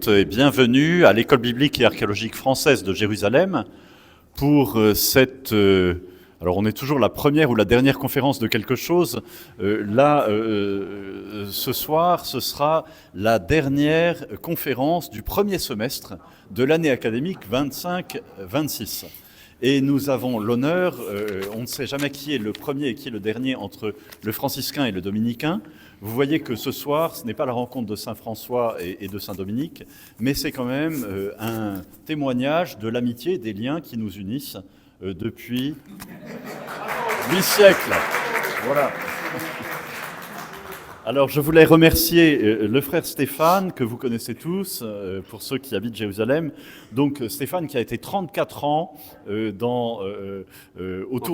Et bienvenue à l'École biblique et archéologique française de Jérusalem pour cette... alors on est toujours la première ou la dernière conférence de quelque chose. Ce soir, ce sera la dernière conférence du premier semestre de l'année académique 25-26. Et nous avons l'honneur, on ne sait jamais qui est le premier et qui est le dernier entre le franciscain et le dominicain. Vous voyez que ce soir, ce n'est pas la rencontre de Saint François et de Saint Dominique, mais c'est quand même un témoignage de l'amitié et des liens qui nous unissent depuis 8 siècles. Voilà. Alors, je voulais remercier le frère Stéphane, que vous connaissez tous, pour ceux qui habitent Jérusalem. Donc, Stéphane qui a été 34 ans autour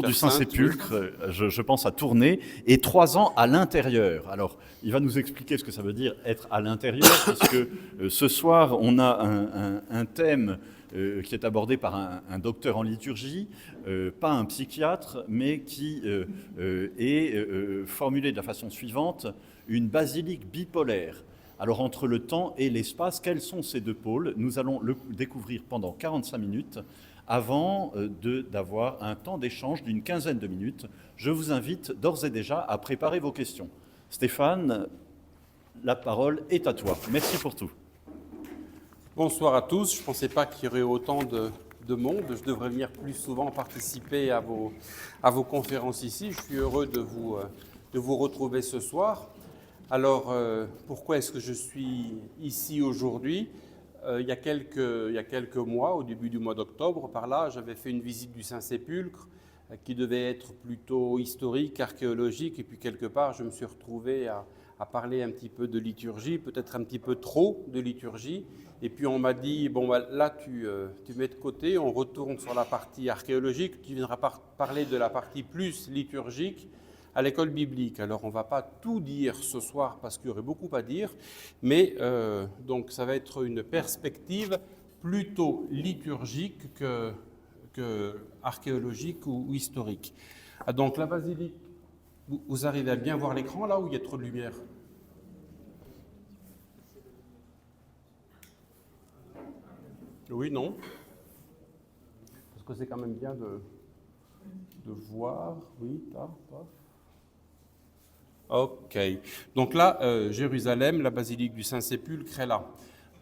du Saint-Sépulcre, je pense à Tournai, et 3 ans à l'intérieur. Alors, il va nous expliquer ce que ça veut dire être à l'intérieur, puisque ce soir, on a un thème qui est abordé par un docteur en liturgie, pas un psychiatre, mais qui est formulé de la façon suivante: une basilique bipolaire. Alors entre le temps et l'espace, quels sont ces deux pôles? Nous allons le découvrir pendant 45 minutes avant d'avoir un temps d'échange d'une quinzaine de minutes. Je vous invite d'ores et déjà à préparer vos questions. Stéphane, la parole est à toi. Merci pour tout. Bonsoir à tous. Je ne pensais pas qu'il y aurait autant de monde. Je devrais venir plus souvent participer à vos conférences ici. Je suis heureux de vous retrouver ce soir. Alors, pourquoi est-ce que je suis ici aujourd'hui ? Il y a quelques mois, au début du mois d'octobre, par là, j'avais fait une visite du Saint-Sépulcre qui devait être plutôt historique, archéologique, et puis quelque part, je me suis retrouvé à parler un petit peu de liturgie, peut-être un petit peu trop de liturgie. Et puis on m'a dit, bon là tu mets de côté, on retourne sur la partie archéologique, tu viendras parler de la partie plus liturgique à l'école biblique. Alors on ne va pas tout dire ce soir parce qu'il y aurait beaucoup à dire, mais donc ça va être une perspective plutôt liturgique que archéologique ou historique. Ah, donc la basilique, vous arrivez à bien voir l'écran là où il y a trop de lumière ? Oui, non. Parce que c'est quand même bien de voir. Oui, là. Ok. Donc là, Jérusalem, la basilique du Saint-Sépulcre est là.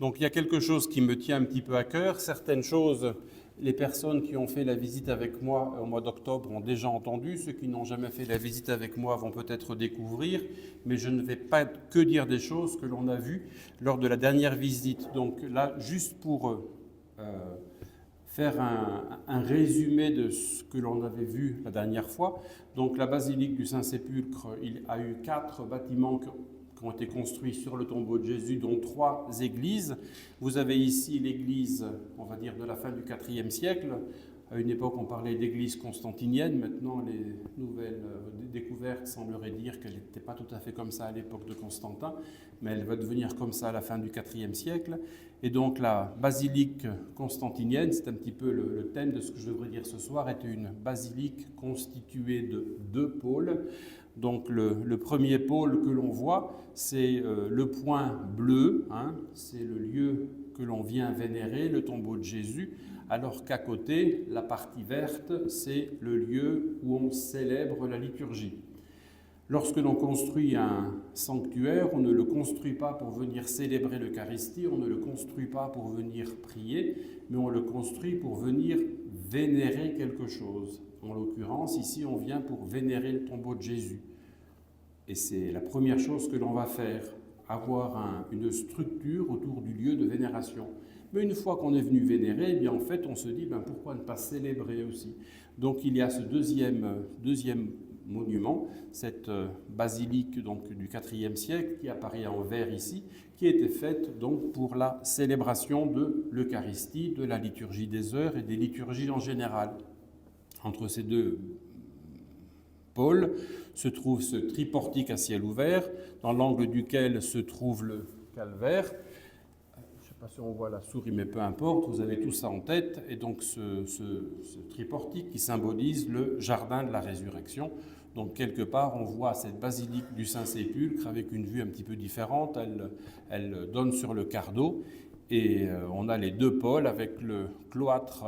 Donc il y a quelque chose qui me tient un petit peu à cœur. Certaines choses, les personnes qui ont fait la visite avec moi au mois d'octobre ont déjà entendu. Ceux qui n'ont jamais fait la visite avec moi vont peut-être découvrir. Mais je ne vais pas que dire des choses que l'on a vues lors de la dernière visite. Donc là, juste pour faire un résumé de ce que l'on avait vu la dernière fois. Donc la basilique du Saint-Sépulcre, il a eu 4 bâtiments qui ont été construits sur le tombeau de Jésus, dont 3 églises. Vous avez ici l'église, on va dire, de la fin du IVe siècle. À une époque, on parlait d'église constantinienne. Maintenant, les nouvelles découvertes sembleraient dire qu'elle n'était pas tout à fait comme ça à l'époque de Constantin, mais elle va devenir comme ça à la fin du IVe siècle. Et donc, la basilique constantinienne, c'est un petit peu le thème de ce que je devrais dire ce soir, est une basilique constituée de 2 pôles. Donc, le premier pôle que l'on voit, c'est le point bleu, c'est le lieu que l'on vient vénérer, le tombeau de Jésus, alors qu'à côté, la partie verte, c'est le lieu où on célèbre la liturgie. Lorsque l'on construit un sanctuaire, on ne le construit pas pour venir célébrer l'Eucharistie, on ne le construit pas pour venir prier, mais on le construit pour venir vénérer quelque chose. En l'occurrence, ici, on vient pour vénérer le tombeau de Jésus. Et c'est la première chose que l'on va faire, avoir une structure autour du lieu de vénération. Mais une fois qu'on est venu vénérer, eh bien en fait, on se dit, pourquoi ne pas célébrer aussi ? Donc il y a ce deuxième monument, cette basilique donc, du IVe siècle, qui apparaît en vert ici, qui a été faite donc, pour la célébration de l'Eucharistie, de la liturgie des heures et des liturgies en général. Entre ces 2 pôles se trouve ce triportique à ciel ouvert, dans l'angle duquel se trouve le calvaire. Je ne sais pas si on voit la souris, mais peu importe, vous avez tout ça en tête. Et donc ce triportique qui symbolise le jardin de la résurrection. Donc quelque part, on voit cette basilique du Saint-Sépulcre avec une vue un petit peu différente. Elle donne sur le Cardo. Et on a les deux pôles avec le cloître,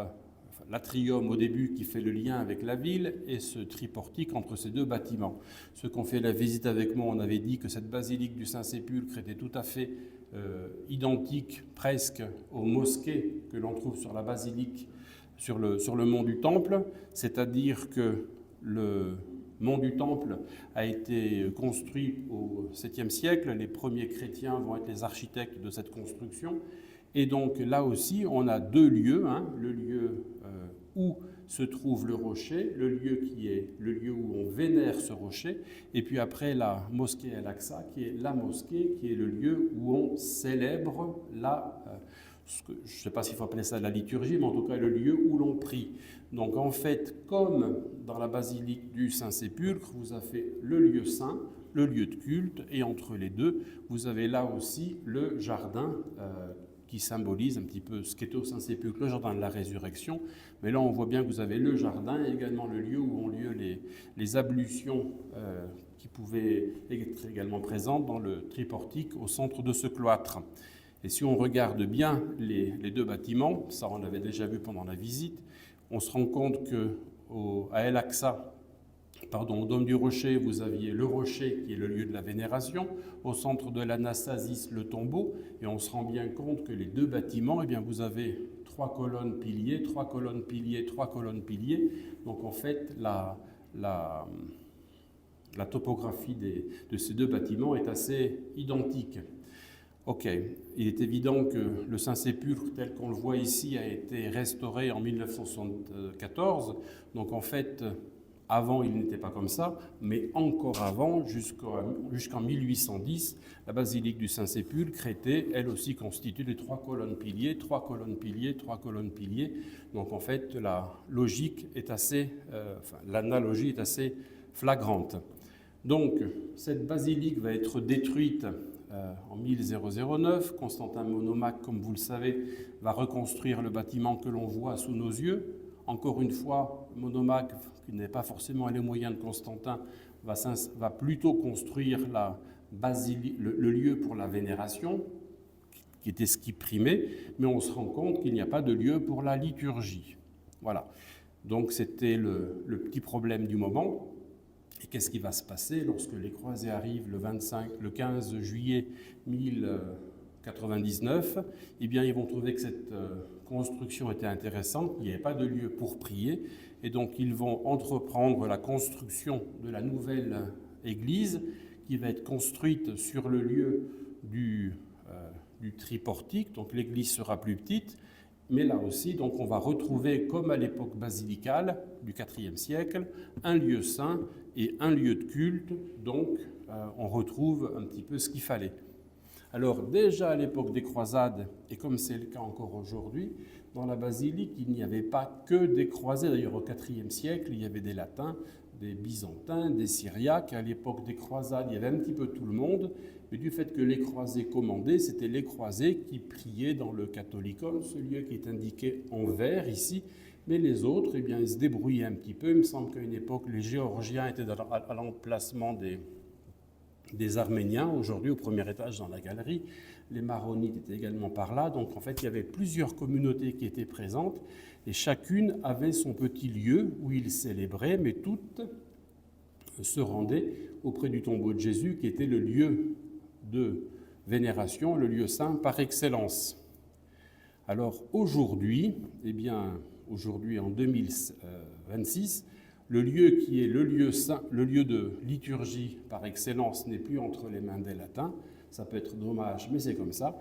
l'atrium au début qui fait le lien avec la ville et ce triportique entre ces deux bâtiments. Ceux qui ont fait la visite avec moi, on avait dit que cette basilique du Saint-Sépulcre était tout à fait identique presque aux mosquées que l'on trouve sur la basilique, sur le mont du Temple, c'est-à-dire que le mont du Temple a été construit au 7e siècle. Les premiers chrétiens vont être les architectes de cette construction. Et donc là aussi, on a deux lieux, le lieu où se trouve le rocher, le lieu qui est le lieu où on vénère ce rocher, et puis après la mosquée Al-Aqsa, qui est la mosquée, qui est le lieu où on célèbre je ne sais pas s'il faut appeler ça la liturgie, mais en tout cas le lieu où l'on prie. Donc en fait, comme dans la basilique du Saint-Sépulcre, vous avez le lieu saint, le lieu de culte, et entre les deux, vous avez là aussi le jardin qui symbolise un petit peu ce qu'est au Saint-Sépulcre, le jardin de la résurrection. Mais là, on voit bien que vous avez le jardin et également le lieu où ont lieu les ablutions qui pouvaient être également présentes dans le triportique au centre de ce cloître. Et si on regarde bien les deux bâtiments, ça on l'avait déjà vu pendant la visite, on se rend compte qu'à El-Aqsa, au Dôme du Rocher, vous aviez le rocher qui est le lieu de la vénération, au centre de l'Anastasis, le tombeau, et on se rend bien compte que les deux bâtiments, eh bien, vous avez 3 colonnes piliers, 3 colonnes piliers, 3 colonnes piliers. Donc en fait, la topographie de ces deux bâtiments est assez identique. Ok, il est évident que le Saint-Sépulcre, tel qu'on le voit ici, a été restauré en 1974. Donc en fait, avant, il n'était pas comme ça, mais encore avant, jusqu'en 1810, la basilique du Saint-Sépulcre était, elle aussi, constituée de 3 colonnes piliers, 3 colonnes piliers, 3 colonnes piliers. Donc en fait, la logique est l'analogie est assez flagrante. Donc, cette basilique va être détruite en 1009. Constantin Monomaque, comme vous le savez, va reconstruire le bâtiment que l'on voit sous nos yeux. Encore une fois, Monomaque, qui n'est pas forcément les moyens de Constantin, va plutôt construire le lieu pour la vénération, qui était ce qui primait, mais on se rend compte qu'il n'y a pas de lieu pour la liturgie. Voilà. Donc c'était le petit problème du moment. Et qu'est-ce qui va se passer lorsque les croisés arrivent le 15 juillet 1099 ? Eh bien, ils vont trouver que cette construction était intéressante, il n'y avait pas de lieu pour prier, et donc ils vont entreprendre la construction de la nouvelle église qui va être construite sur le lieu du triportique, donc l'église sera plus petite, mais là aussi, donc, on va retrouver, comme à l'époque basilicale du IVe siècle, un lieu saint et un lieu de culte. Donc, on retrouve un petit peu ce qu'il fallait. Alors, déjà à l'époque des croisades, et comme c'est le cas encore aujourd'hui, dans la basilique, il n'y avait pas que des croisés. D'ailleurs, au IVe siècle, il y avait des latins, des byzantins, des syriaques. À l'époque des croisades, il y avait un petit peu tout le monde. Mais du fait que les croisés commandaient, c'était les croisés qui priaient dans le catholicon, ce lieu qui est indiqué en vert ici. Mais les autres, eh bien, ils se débrouillaient un petit peu. Il me semble qu'à une époque, les Géorgiens étaient à l'emplacement des Arméniens, aujourd'hui au premier étage dans la galerie. Les Maronites étaient également par là. Donc en fait, il y avait plusieurs communautés qui étaient présentes et chacune avait son petit lieu où ils célébraient, mais toutes se rendaient auprès du tombeau de Jésus qui était le lieu de vénération, le lieu saint par excellence. Alors aujourd'hui, aujourd'hui en 2026, le lieu qui est le lieu saint, le lieu de liturgie par excellence n'est plus entre les mains des latins. Ça peut être dommage, mais c'est comme ça.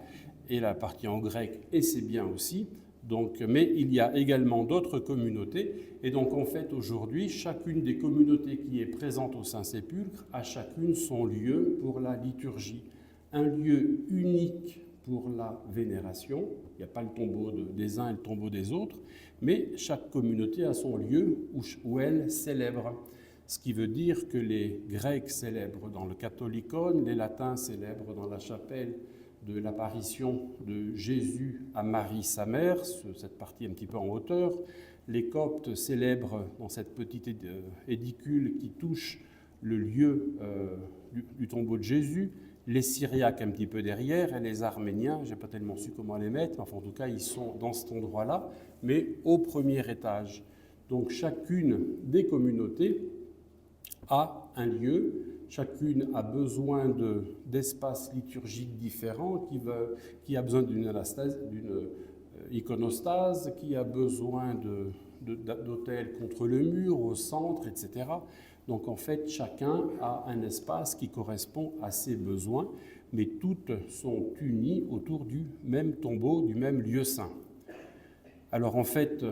Et la partie en grec, et c'est bien aussi. Donc, mais il y a également d'autres communautés. Et donc, en fait, aujourd'hui, chacune des communautés qui est présente au Saint-Sépulcre a chacune son lieu pour la liturgie. Un lieu unique pour la vénération. Il n'y a pas le tombeau des uns et le tombeau des autres, mais chaque communauté a son lieu où elle célèbre. Ce qui veut dire que les Grecs célèbrent dans le Catholicon, les Latins célèbrent dans la chapelle de l'apparition de Jésus à Marie, sa mère, cette partie un petit peu en hauteur. Les Coptes célèbrent dans cette petite édicule qui touche le lieu du tombeau de Jésus. les Syriaques un petit peu derrière et les Arméniens, je n'ai pas tellement su comment les mettre, mais enfin, en tout cas ils sont dans cet endroit-là, mais au premier étage. Donc chacune des communautés a un lieu, chacune a besoin d'espaces liturgiques différents, qui a besoin d'une iconostase, qui a besoin d'autels contre le mur, au centre, etc. Donc en fait, chacun a un espace qui correspond à ses besoins, mais toutes sont unies autour du même tombeau, du même lieu saint. Alors en fait,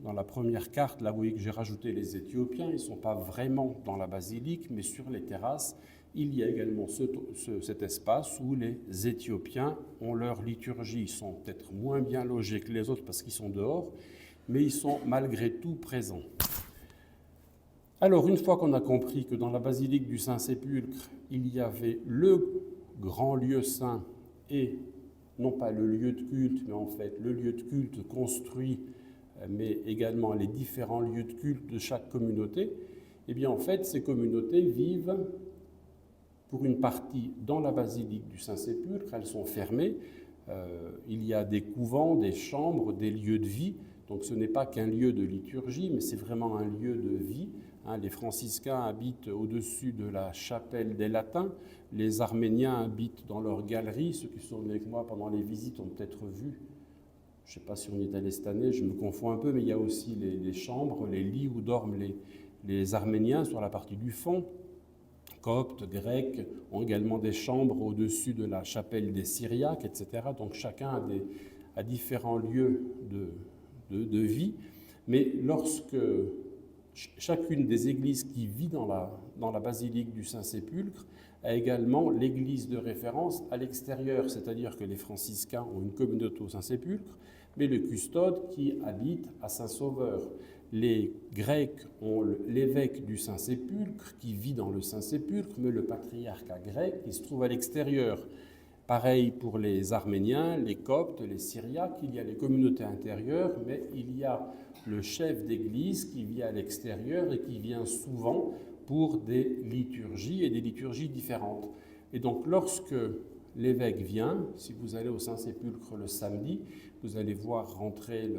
dans la première carte, là vous voyez que j'ai rajouté les Éthiopiens, ils ne sont pas vraiment dans la basilique, mais sur les terrasses, il y a également cet espace où les Éthiopiens ont leur liturgie. Ils sont peut-être moins bien logés que les autres parce qu'ils sont dehors, mais ils sont malgré tout présents. Alors, une fois qu'on a compris que dans la basilique du Saint-Sépulcre, il y avait le grand lieu saint et non pas le lieu de culte, mais en fait le lieu de culte construit, mais également les différents lieux de culte de chaque communauté, eh bien en fait ces communautés vivent pour une partie dans la basilique du Saint-Sépulcre, elles sont fermées, il y a des couvents, des chambres, des lieux de vie, donc ce n'est pas qu'un lieu de liturgie, mais c'est vraiment un lieu de vie. Les franciscains habitent au-dessus de la chapelle des Latins, les Arméniens habitent dans leur galerie, ceux qui sont venus avec moi pendant les visites ont peut-être vu, je ne sais pas si on y est allé cette année, je me confonds un peu, mais il y a aussi les chambres, les lits où dorment les Arméniens sur la partie du fond. Coptes, Grecs ont également des chambres au-dessus de la chapelle des Syriaques, etc. Donc chacun a différents lieux de vie. Mais lorsque chacune des églises qui vit dans la basilique du Saint-Sépulcre a également l'église de référence à l'extérieur, c'est-à-dire que les franciscains ont une communauté au Saint-Sépulcre, mais le custode qui habite à Saint-Sauveur. Les Grecs ont l'évêque du Saint-Sépulcre qui vit dans le Saint-Sépulcre, mais le patriarcat grec qui se trouve à l'extérieur. Pareil pour les Arméniens, les Coptes, les Syriaques, il y a les communautés intérieures, mais il y a le chef d'église qui vit à l'extérieur et qui vient souvent pour des liturgies et des liturgies différentes. Et donc lorsque l'évêque vient, si vous allez au Saint-Sépulcre le samedi, vous allez voir rentrer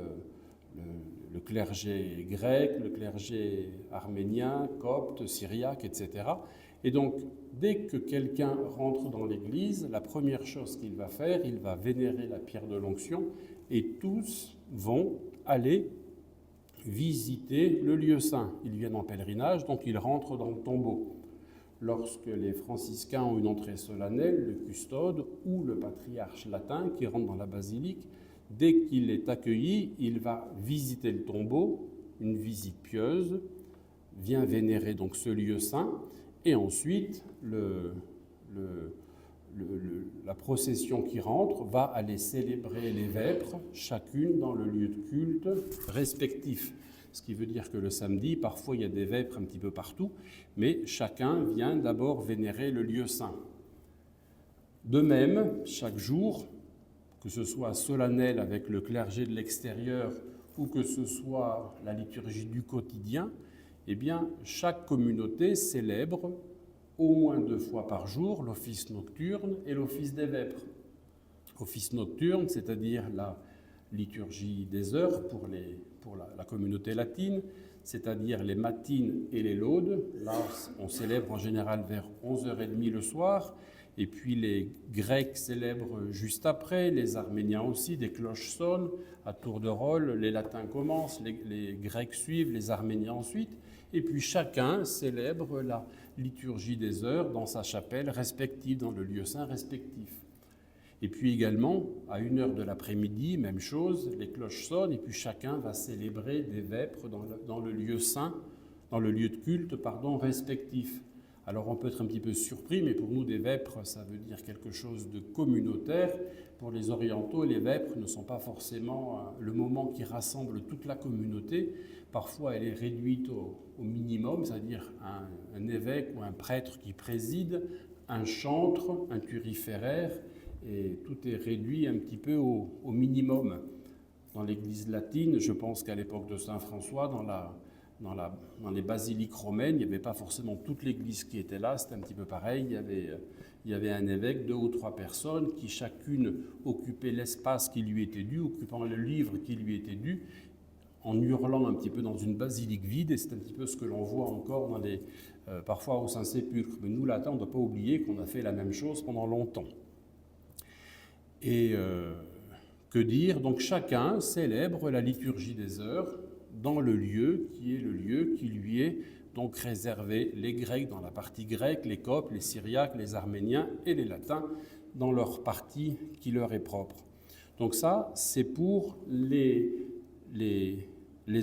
le clergé grec, le clergé arménien, copte, syriaque, etc. Et donc, dès que quelqu'un rentre dans l'église, la première chose qu'il va faire, il va vénérer la pierre de l'onction et tous vont aller visiter le lieu saint. Ils viennent en pèlerinage, donc ils rentrent dans le tombeau. Lorsque les franciscains ont une entrée solennelle, le custode ou le patriarche latin qui rentre dans la basilique, dès qu'il est accueilli, il va visiter le tombeau, une visite pieuse, vient vénérer donc ce lieu saint, et ensuite la procession qui rentre va aller célébrer les vêpres, chacune dans le lieu de culte respectif. Ce qui veut dire que le samedi, parfois il y a des vêpres un petit peu partout, mais chacun vient d'abord vénérer le lieu saint. De même, chaque jour, que ce soit solennel avec le clergé de l'extérieur ou que ce soit la liturgie du quotidien, eh bien, chaque communauté célèbre au moins 2 fois par jour l'office nocturne et l'office des vêpres. Office nocturne, c'est-à-dire la liturgie des heures pour la communauté latine, c'est-à-dire les matines et les laudes. Là, on célèbre en général vers 11h30 le soir, et puis les Grecs célèbrent juste après, les Arméniens aussi, des cloches sonnent à tour de rôle, les Latins commencent, les Grecs suivent, les Arméniens ensuite, et puis chacun célèbre la liturgie des heures dans sa chapelle respective, dans le lieu saint respectif. Et puis également, à 1h de l'après-midi, même chose, les cloches sonnent, et puis chacun va célébrer des vêpres dans le lieu saint, dans le lieu de culte, respectif. Alors on peut être un petit peu surpris, mais pour nous, des vêpres, ça veut dire quelque chose de communautaire. Pour les orientaux, les vêpres ne sont pas forcément le moment qui rassemble toute la communauté. Parfois, elle est réduite au minimum, c'est-à-dire un évêque ou un prêtre qui préside, un chantre, un thuriféraire, et tout est réduit un petit peu au minimum. Dans l'Église latine, je pense qu'à l'époque de Saint François, dans dans les basiliques romaines, il n'y avait pas forcément toute l'église qui était là, c'était un petit peu pareil, il y avait un évêque, 2 ou 3 personnes qui chacune occupaient l'espace qui lui était dû, occupant le livre qui lui était dû, en hurlant un petit peu dans une basilique vide, et c'est un petit peu ce que l'on voit encore parfois au Saint-Sépulcre. Mais nous, là, on ne doit pas oublier qu'on a fait la même chose pendant longtemps. Et que dire? Donc chacun célèbre la liturgie des heures dans le lieu qui est le lieu qui lui est donc réservé. Les Grecs dans la partie grecque, les Coptes, les Syriaques, les Arméniens et les Latins dans leur partie qui leur est propre. Donc ça, c'est pour les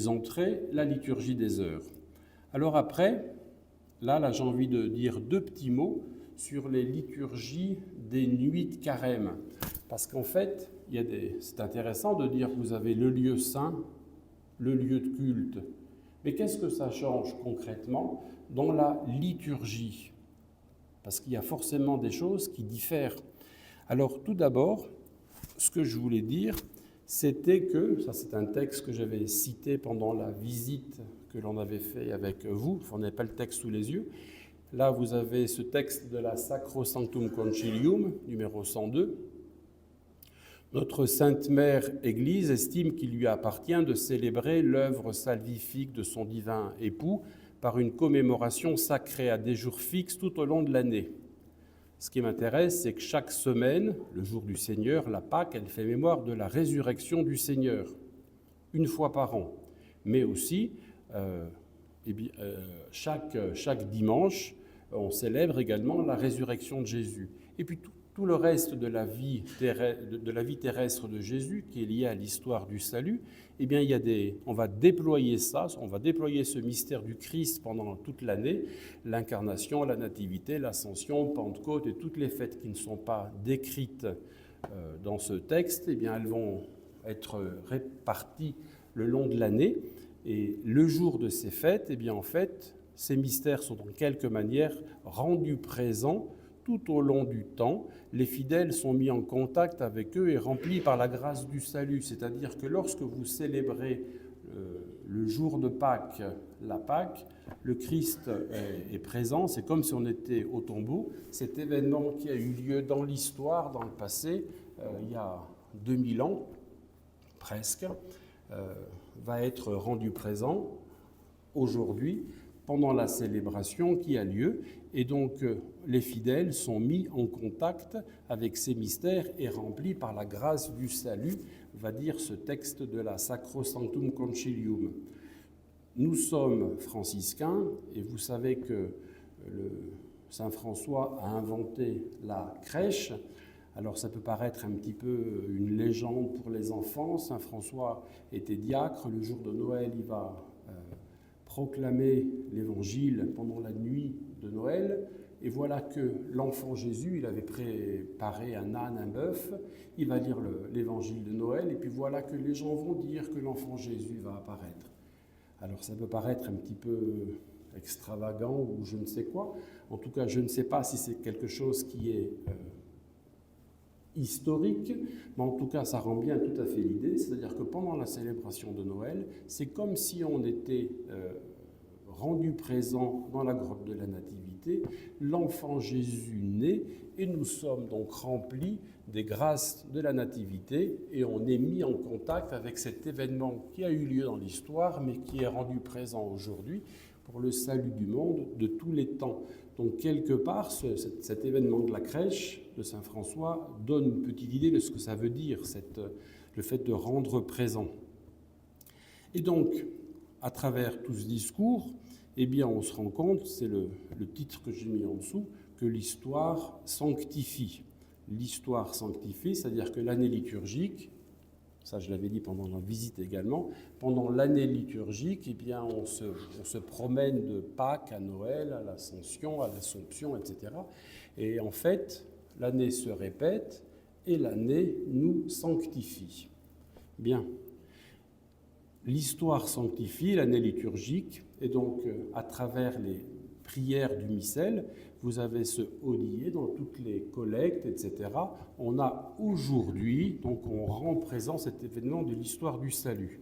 entrées, la liturgie des heures. Alors après, là j'ai envie de dire 2 petits mots sur les liturgies des nuits de carême. Parce qu'en fait, c'est intéressant de dire que vous avez le lieu saint, le lieu de culte. Mais qu'est-ce que ça change concrètement dans la liturgie? Parce qu'il y a forcément des choses qui diffèrent. Alors tout d'abord, ce que je voulais dire, c'était que, ça c'est un texte que j'avais cité pendant la visite que l'on avait fait avec vous, on n'avait pas le texte sous les yeux. Là, vous avez ce texte de la Sacro Sanctum Concilium, numéro 102. Notre Sainte Mère Église estime qu'il lui appartient de célébrer l'œuvre salvifique de son divin époux par une commémoration sacrée à des jours fixes tout au long de l'année. Ce qui m'intéresse, c'est que chaque semaine, le jour du Seigneur, la Pâque, elle fait mémoire de la résurrection du Seigneur, une fois par an. Mais aussi, chaque dimanche, on célèbre également la résurrection de Jésus. Et puis tout le reste de la vie terrestre de Jésus, qui est lié à l'histoire du salut, eh bien, on va déployer ce mystère du Christ pendant toute l'année, l'incarnation, la nativité, l'ascension, Pentecôte et toutes les fêtes qui ne sont pas décrites dans ce texte, eh bien, elles vont être réparties le long de l'année. Et le jour de ces fêtes, eh bien, en fait, ces mystères sont en quelque manière rendus présents tout au long du temps. Les fidèles sont mis en contact avec eux et remplis par la grâce du salut. C'est-à-dire que lorsque vous célébrez le jour de Pâques, la Pâque, le Christ est présent. C'est comme si on était au tombeau. Cet événement qui a eu lieu dans l'histoire, dans le passé, il y a 2000 ans, presque, va être rendu présent aujourd'hui pendant la célébration qui a lieu. Et donc, les fidèles sont mis en contact avec ces mystères et remplis par la grâce du salut, va dire ce texte de la Sacro Sanctum Concilium. Nous sommes franciscains et vous savez que Saint François a inventé la crèche. Alors ça peut paraître un petit peu une légende pour les enfants. Saint François était diacre. Le jour de Noël, il va proclamer l'évangile pendant la nuit de Noël. Et voilà que l'enfant Jésus, il avait préparé un âne, un bœuf. Il va lire l'évangile de Noël. Et puis voilà que les gens vont dire que l'enfant Jésus va apparaître. Alors ça peut paraître un petit peu extravagant ou je ne sais quoi. En tout cas, je ne sais pas si c'est quelque chose qui est historique, mais en tout cas, ça rend bien tout à fait l'idée. C'est-à-dire que pendant la célébration de Noël, c'est comme si on était rendu présent dans la grotte de la Nativité, l'enfant Jésus naît, et nous sommes donc remplis des grâces de la Nativité, et on est mis en contact avec cet événement qui a eu lieu dans l'histoire, mais qui est rendu présent aujourd'hui pour le salut du monde de tous les temps. Donc quelque part, cet événement de la crèche de Saint François donne une petite idée de ce que ça veut dire, le fait de rendre présent. Et donc, à travers tout ce discours, eh bien, on se rend compte, c'est le titre que j'ai mis en dessous, que l'histoire sanctifie. L'histoire sanctifie, c'est-à-dire que l'année liturgique, ça je l'avais dit pendant la visite également, pendant l'année liturgique, eh bien, on se promène de Pâques à Noël, à l'Ascension, à l'Assomption, etc. Et en fait, l'année se répète et l'année nous sanctifie. Bien. L'histoire sanctifie l'année liturgique, et donc à travers les prières du missel, vous avez ce Hodie dans toutes les collectes, etc. On a aujourd'hui, donc on rend présent cet événement de l'histoire du salut.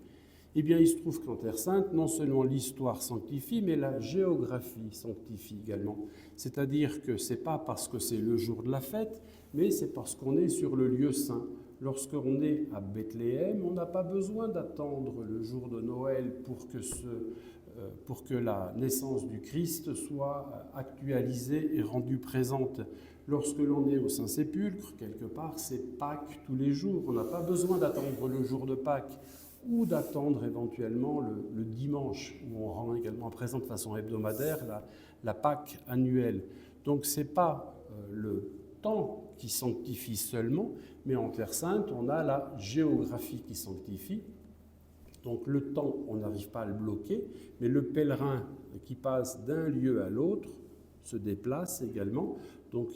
Eh bien, il se trouve qu'en Terre Sainte, non seulement l'histoire sanctifie, mais la géographie sanctifie également. C'est-à-dire que ce n'est pas parce que c'est le jour de la fête, mais c'est parce qu'on est sur le lieu saint. Lorsqu'on est à Bethléem, on n'a pas besoin d'attendre le jour de Noël pour que la naissance du Christ soit actualisée et rendue présente. Lorsque l'on est au Saint-Sépulcre, quelque part, c'est Pâques tous les jours. On n'a pas besoin d'attendre le jour de Pâques ou d'attendre éventuellement le dimanche, où on rend également présent de façon hebdomadaire la Pâque annuelle. Donc ce n'est pas le temps qui sanctifie seulement, mais en Terre Sainte, on a la géographie qui sanctifie. Donc le temps, on n'arrive pas à le bloquer, mais le pèlerin qui passe d'un lieu à l'autre se déplace également. Donc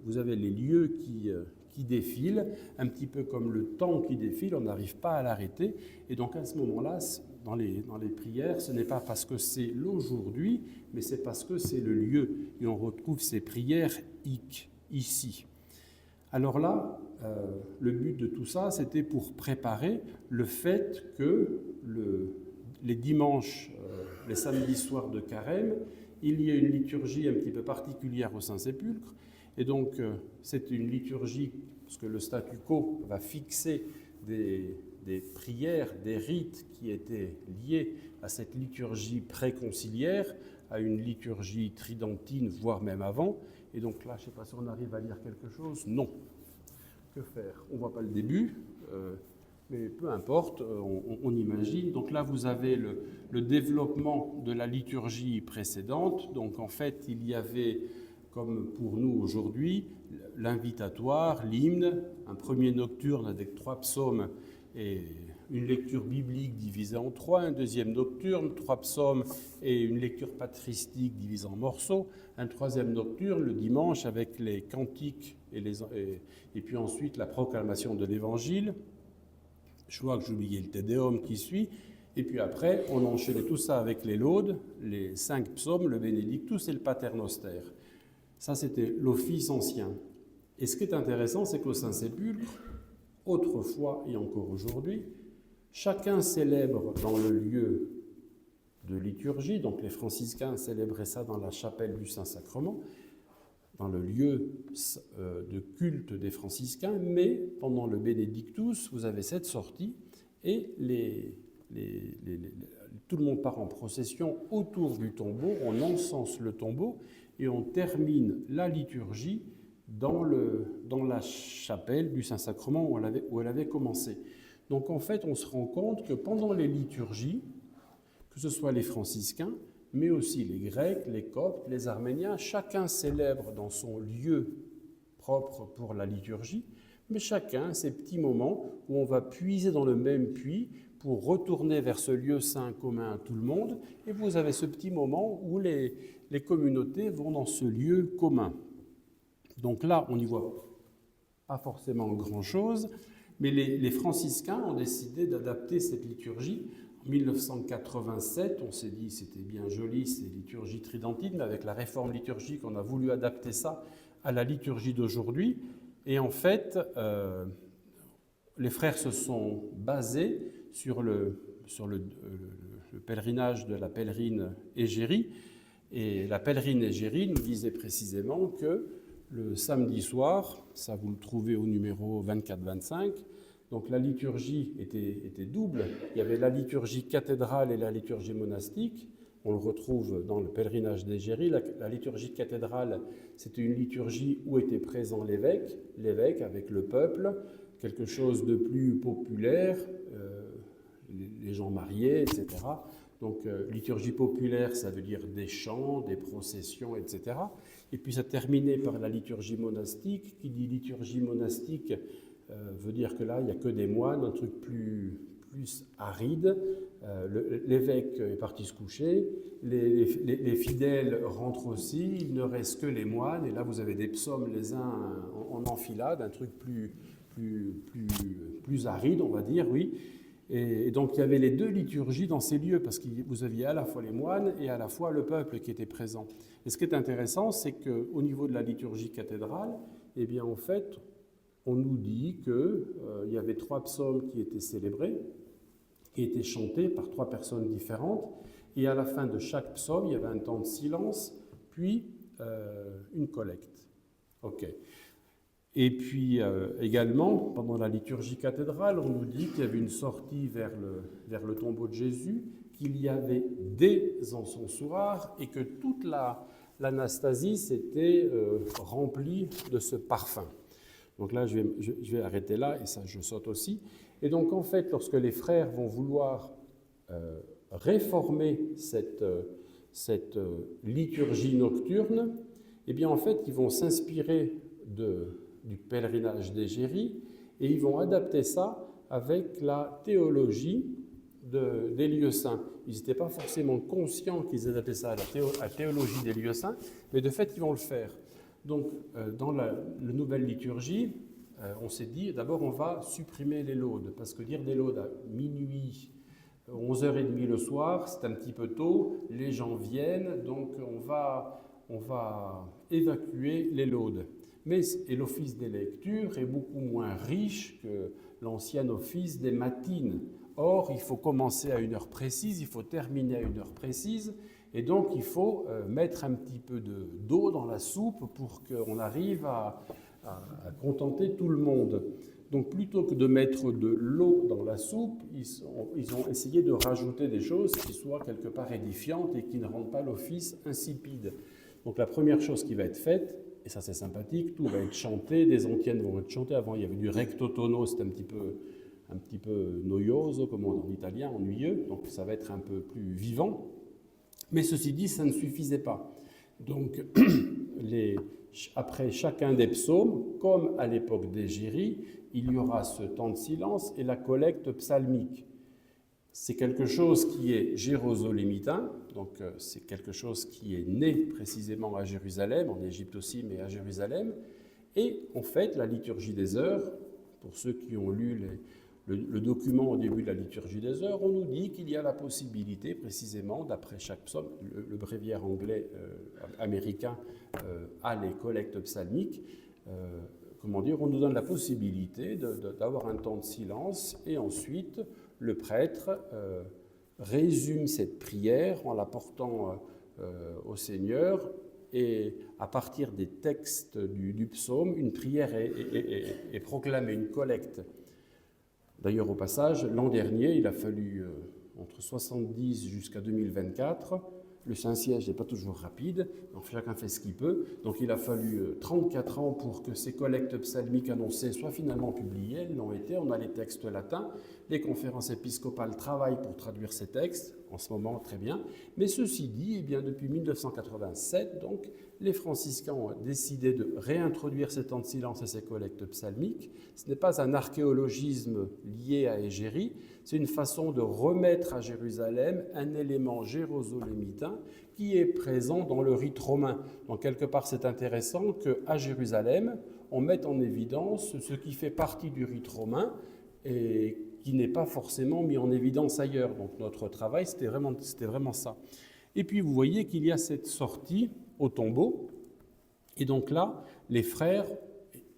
vous avez les lieux qui défilent, un petit peu comme le temps qui défile, on n'arrive pas à l'arrêter. Et donc à ce moment-là, dans les prières, ce n'est pas parce que c'est l'aujourd'hui, mais c'est parce que c'est le lieu. Et on retrouve ces prières ici. Alors là, le but de tout ça, c'était pour préparer le fait que les dimanches, les samedis soirs de carême, il y a une liturgie un petit peu particulière au Saint-Sépulcre. Et donc, c'est une liturgie, parce que le statu quo va fixer des prières, des rites qui étaient liés à cette liturgie préconciliaire, à une liturgie tridentine, voire même avant. Et donc là, je ne sais pas si on arrive à lire quelque chose. Non. Que faire? On ne voit pas le début, mais peu importe, on imagine. Donc là, vous avez le développement de la liturgie précédente. Donc en fait, il y avait, comme pour nous aujourd'hui, l'invitatoire, l'hymne, un premier nocturne avec 3 psaumes et une lecture biblique divisée en 3, un deuxième nocturne, 3 psaumes et une lecture patristique divisée en morceaux, un troisième nocturne le dimanche avec les cantiques et puis ensuite la proclamation de l'Évangile. Je vois que j'ai oublié le Te Deum qui suit. Et puis après, on enchaînait tout ça avec les laudes, les 5 psaumes, le Benedictus et le Paternoster. Ça, c'était l'office ancien. Et ce qui est intéressant, c'est qu'au Saint-Sépulcre, autrefois et encore aujourd'hui, chacun célèbre dans le lieu de liturgie. Donc les franciscains célébraient ça dans la chapelle du Saint-Sacrement, dans le lieu de culte des franciscains, mais pendant le Benedictus, vous avez cette sortie et tout le monde part en procession autour du tombeau, on encense le tombeau et on termine la liturgie dans la chapelle du Saint-Sacrement où elle avait commencé. Donc en fait, on se rend compte que pendant les liturgies, que ce soit les franciscains, mais aussi les Grecs, les Coptes, les Arméniens, chacun célèbre dans son lieu propre pour la liturgie, mais chacun ces petits moments où on va puiser dans le même puits pour retourner vers ce lieu saint commun à tout le monde, et vous avez ce petit moment où les communautés vont dans ce lieu commun. Donc là, on n'y voit pas forcément grand-chose, mais les franciscains ont décidé d'adapter cette liturgie. En 1987, on s'est dit c'était bien joli, ces liturgies tridentines, mais avec la réforme liturgique, on a voulu adapter ça à la liturgie d'aujourd'hui. Et en fait, les frères se sont basés sur le pèlerinage de la pèlerine Égérie. Et la pèlerine Égérie nous disait précisément que le samedi soir, ça vous le trouvez au numéro 24-25, donc la liturgie était double. Il y avait la liturgie cathédrale et la liturgie monastique. On le retrouve dans le pèlerinage d'Égérie. La liturgie cathédrale, c'était une liturgie où était présent l'évêque avec le peuple, quelque chose de plus populaire, les gens mariés, etc. Donc liturgie populaire, ça veut dire des chants, des processions, etc. Et puis ça terminait par la liturgie monastique. Qui dit liturgie monastique veut dire que là, il n'y a que des moines, un truc plus aride. L'évêque est parti se coucher, les fidèles rentrent aussi, il ne reste que les moines, et là vous avez des psaumes les uns en enfilade, un truc plus aride, on va dire, oui. Et donc il y avait les deux liturgies dans ces lieux, parce que vous aviez à la fois les moines et à la fois le peuple qui était présent. Et ce qui est intéressant, c'est qu'au niveau de la liturgie cathédrale, eh bien en fait, on nous dit qu'il y avait 3 psaumes qui étaient célébrés, qui était chanté par 3 personnes différentes. Et à la fin de chaque psaume, il y avait un temps de silence, puis une collecte. Ok. Et puis également, pendant la liturgie cathédrale, on nous dit qu'il y avait une sortie vers le tombeau de Jésus, qu'il y avait des encensoirs et que toute l'anastasie s'était remplie de ce parfum. Donc là, je vais arrêter là, et ça, je saute aussi. Et donc, en fait, lorsque les frères vont vouloir réformer cette liturgie nocturne, eh bien, en fait, ils vont s'inspirer du pèlerinage d'Égérie et ils vont adapter ça avec la théologie des lieux saints. Ils n'étaient pas forcément conscients qu'ils adaptaient ça à la théologie des lieux saints, mais de fait, ils vont le faire. Donc, dans la nouvelle liturgie, on s'est dit, d'abord, on va supprimer les laudes, parce que dire des laudes à minuit, 11h30 le soir, c'est un petit peu tôt, les gens viennent, donc on va évacuer les laudes. Et l'office des lectures est beaucoup moins riche que l'ancien office des matines. Or, il faut commencer à une heure précise, il faut terminer à une heure précise, et donc il faut mettre un petit peu d'eau dans la soupe pour qu'on arrive à contenter tout le monde. Donc plutôt que de mettre de l'eau dans la soupe, ils ont essayé de rajouter des choses qui soient quelque part édifiantes et qui ne rendent pas l'office insipide. Donc la première chose qui va être faite, et ça c'est sympathique, tout va être chanté, des antiennes vont être chantées. Avant il y avait du recto tono, c'était un petit peu noioso, comme on dit en italien, ennuyeux, donc ça va être un peu plus vivant. Mais ceci dit, ça ne suffisait pas. Donc après chacun des psaumes, comme à l'époque d'Égérie, il y aura ce temps de silence et la collecte psalmique. C'est quelque chose qui est jérusalémitain, donc c'est quelque chose qui est né précisément à Jérusalem, en Égypte aussi, mais à Jérusalem. Et en fait, la liturgie des heures, pour ceux qui ont lu le document au début de la liturgie des heures, on nous dit qu'il y a la possibilité, précisément, d'après chaque psaume, le bréviaire anglais américain a les collectes psalmiques, on nous donne la possibilité d'avoir un temps de silence et ensuite le prêtre résume cette prière en la portant au Seigneur et à partir des textes du psaume, une prière est proclamée, une collecte. D'ailleurs, au passage, l'an dernier, il a fallu entre 70 jusqu'à 2024. Le Saint-Siège n'est pas toujours rapide, donc chacun fait ce qu'il peut. Donc il a fallu 34 ans pour que ces collectes psalmiques annoncées soient finalement publiées. Elles l'ont été, on a les textes latins. Les conférences épiscopales travaillent pour traduire ces textes, en ce moment très bien. Mais ceci dit, eh bien, depuis 1987, donc, les franciscains ont décidé de réintroduire ces temps de silence et ces collectes psalmiques. Ce n'est pas un archéologisme lié à Égérie, c'est une façon de remettre à Jérusalem un élément jérusalémitain qui est présent dans le rite romain. Donc quelque part c'est intéressant qu'à Jérusalem, on mette en évidence ce qui fait partie du rite romain et qui n'est pas forcément mis en évidence ailleurs. Donc notre travail, c'était vraiment ça. Et puis vous voyez qu'il y a cette sortie au tombeau. Et donc là, les frères,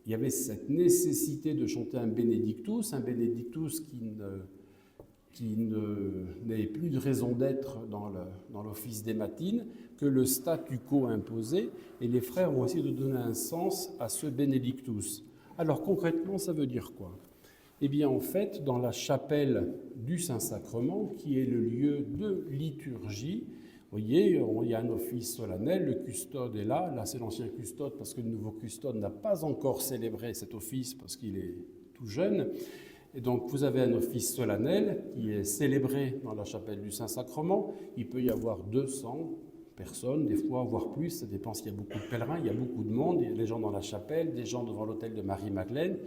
il y avait cette nécessité de chanter un Benedictus qui n'avait plus de raison d'être dans l'office des matines, que le statu quo imposait, et les frères ont essayé de donner un sens à ce Benedictus. Alors concrètement, ça veut dire quoi ? Eh bien en fait, dans la chapelle du Saint-Sacrement, qui est le lieu de liturgie, vous voyez, il y a un office solennel, le custode est là c'est l'ancien custode parce que le nouveau custode n'a pas encore célébré cet office parce qu'il est tout jeune. Et donc vous avez un office solennel qui est célébré dans la chapelle du Saint-Sacrement. Il peut y avoir 200 personnes, des fois, voire plus, ça dépend s'il y a beaucoup de pèlerins, il y a beaucoup de monde, il y a des gens dans la chapelle, des gens devant l'autel de Marie-Madeleine.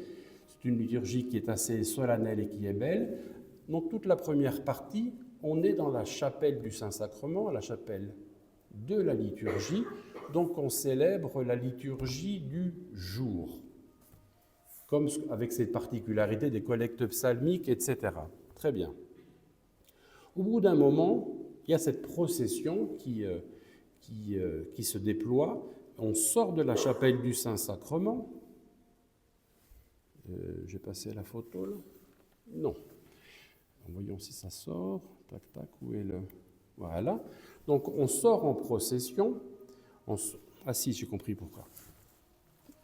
C'est une liturgie qui est assez solennelle et qui est belle. Donc toute la première partie, on est dans la chapelle du Saint-Sacrement, la chapelle de la liturgie, donc on célèbre la liturgie du jour, comme avec cette particularité des collectes psalmiques, etc. Très bien. Au bout d'un moment, il y a cette procession qui se déploie. On sort de la chapelle du Saint-Sacrement. J'ai passé la photo là ? Non. voyons si ça sort. Tac, tac, où est le... Voilà. Donc on sort en procession. Ah si, j'ai compris pourquoi.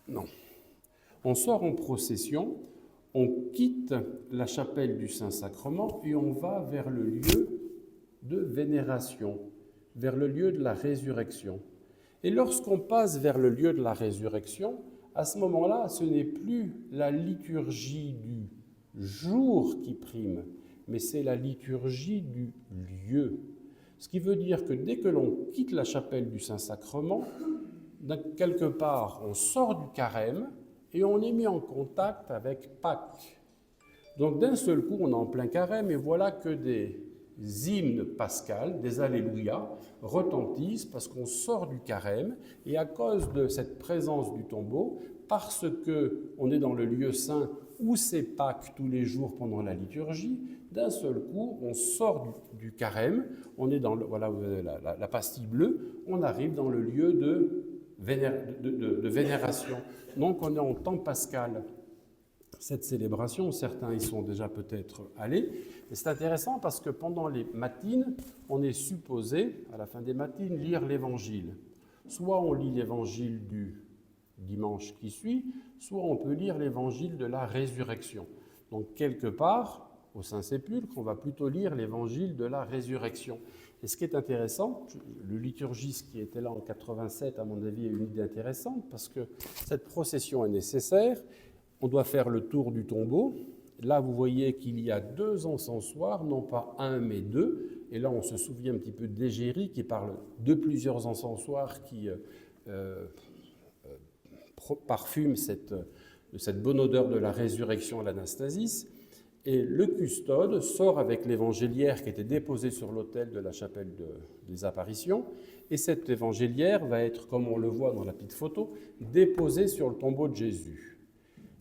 Non. On sort en procession, on quitte la chapelle du Saint-Sacrement et on va vers le lieu de vénération, vers le lieu de la résurrection. Et lorsqu'on passe vers le lieu de la résurrection, à ce moment-là, ce n'est plus la liturgie du jour qui prime, mais c'est la liturgie du lieu. Ce qui veut dire que dès que l'on quitte la chapelle du Saint-Sacrement, quelque part, on sort du carême et on est mis en contact avec Pâques. Donc d'un seul coup, on est en plein carême et voilà que des hymnes pascals, des Alléluia, retentissent parce qu'on sort du carême et à cause de cette présence du tombeau, parce qu'on est dans le lieu saint où c'est Pâques tous les jours pendant la liturgie, d'un seul coup, on sort du carême, on est dans voilà, la pastille bleue, on arrive dans le lieu de vénération. Donc on est en temps pascal. Cette célébration, certains y sont déjà peut-être allés, et c'est intéressant parce que pendant les matines, on est supposé, à la fin des matines, lire l'Évangile. Soit on lit l'Évangile du dimanche qui suit, soit on peut lire l'Évangile de la résurrection. Donc quelque part, au Saint-Sépulcre, on va plutôt lire l'Évangile de la résurrection. Et ce qui est intéressant, le liturgiste qui était là en 87, à mon avis, a une idée intéressante, parce que cette procession est nécessaire. On doit faire le tour du tombeau. Là, vous voyez qu'il y a 2 encensoirs, non pas un, mais 2. Et là, on se souvient un petit peu d'Égérie qui parle de plusieurs encensoirs qui parfument cette bonne odeur de la résurrection à l'anastasis. Et le custode sort avec l'évangéliaire qui était déposé sur l'autel de la chapelle des apparitions. Et cette évangéliaire va être, comme on le voit dans la petite photo, déposée sur le tombeau de Jésus.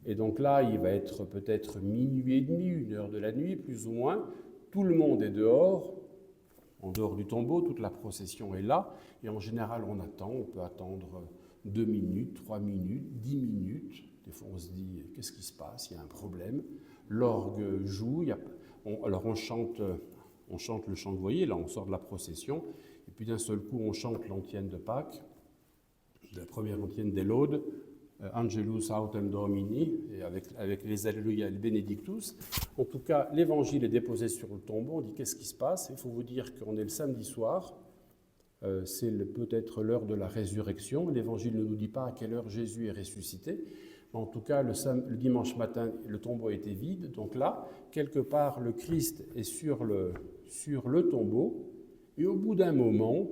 Et donc là, il va être peut-être 00h30, 1h de la nuit, plus ou moins. Tout le monde est dehors, en dehors du tombeau, toute la procession est là. Et en général, on attend, on peut attendre 2 minutes, 3 minutes, 10 minutes. Des fois, on se dit, qu'est-ce qui se passe? Il y a un problème. L'orgue joue, alors on chante le chant que vous voyez, là on sort de la procession, et puis d'un seul coup on chante l'antienne de Pâques, la première antienne des Laudes, Angelus autem Domini, et avec les Alléluia et le Benedictus. En tout cas, l'évangile est déposé sur le tombeau, on dit qu'est-ce qui se passe? Il faut vous dire qu'on est le samedi soir, c'est peut-être l'heure de la résurrection, l'évangile ne nous dit pas à quelle heure Jésus est ressuscité. En tout cas, le dimanche matin, le tombeau était vide. Donc là, quelque part, le Christ est sur le tombeau. Et au bout d'un moment,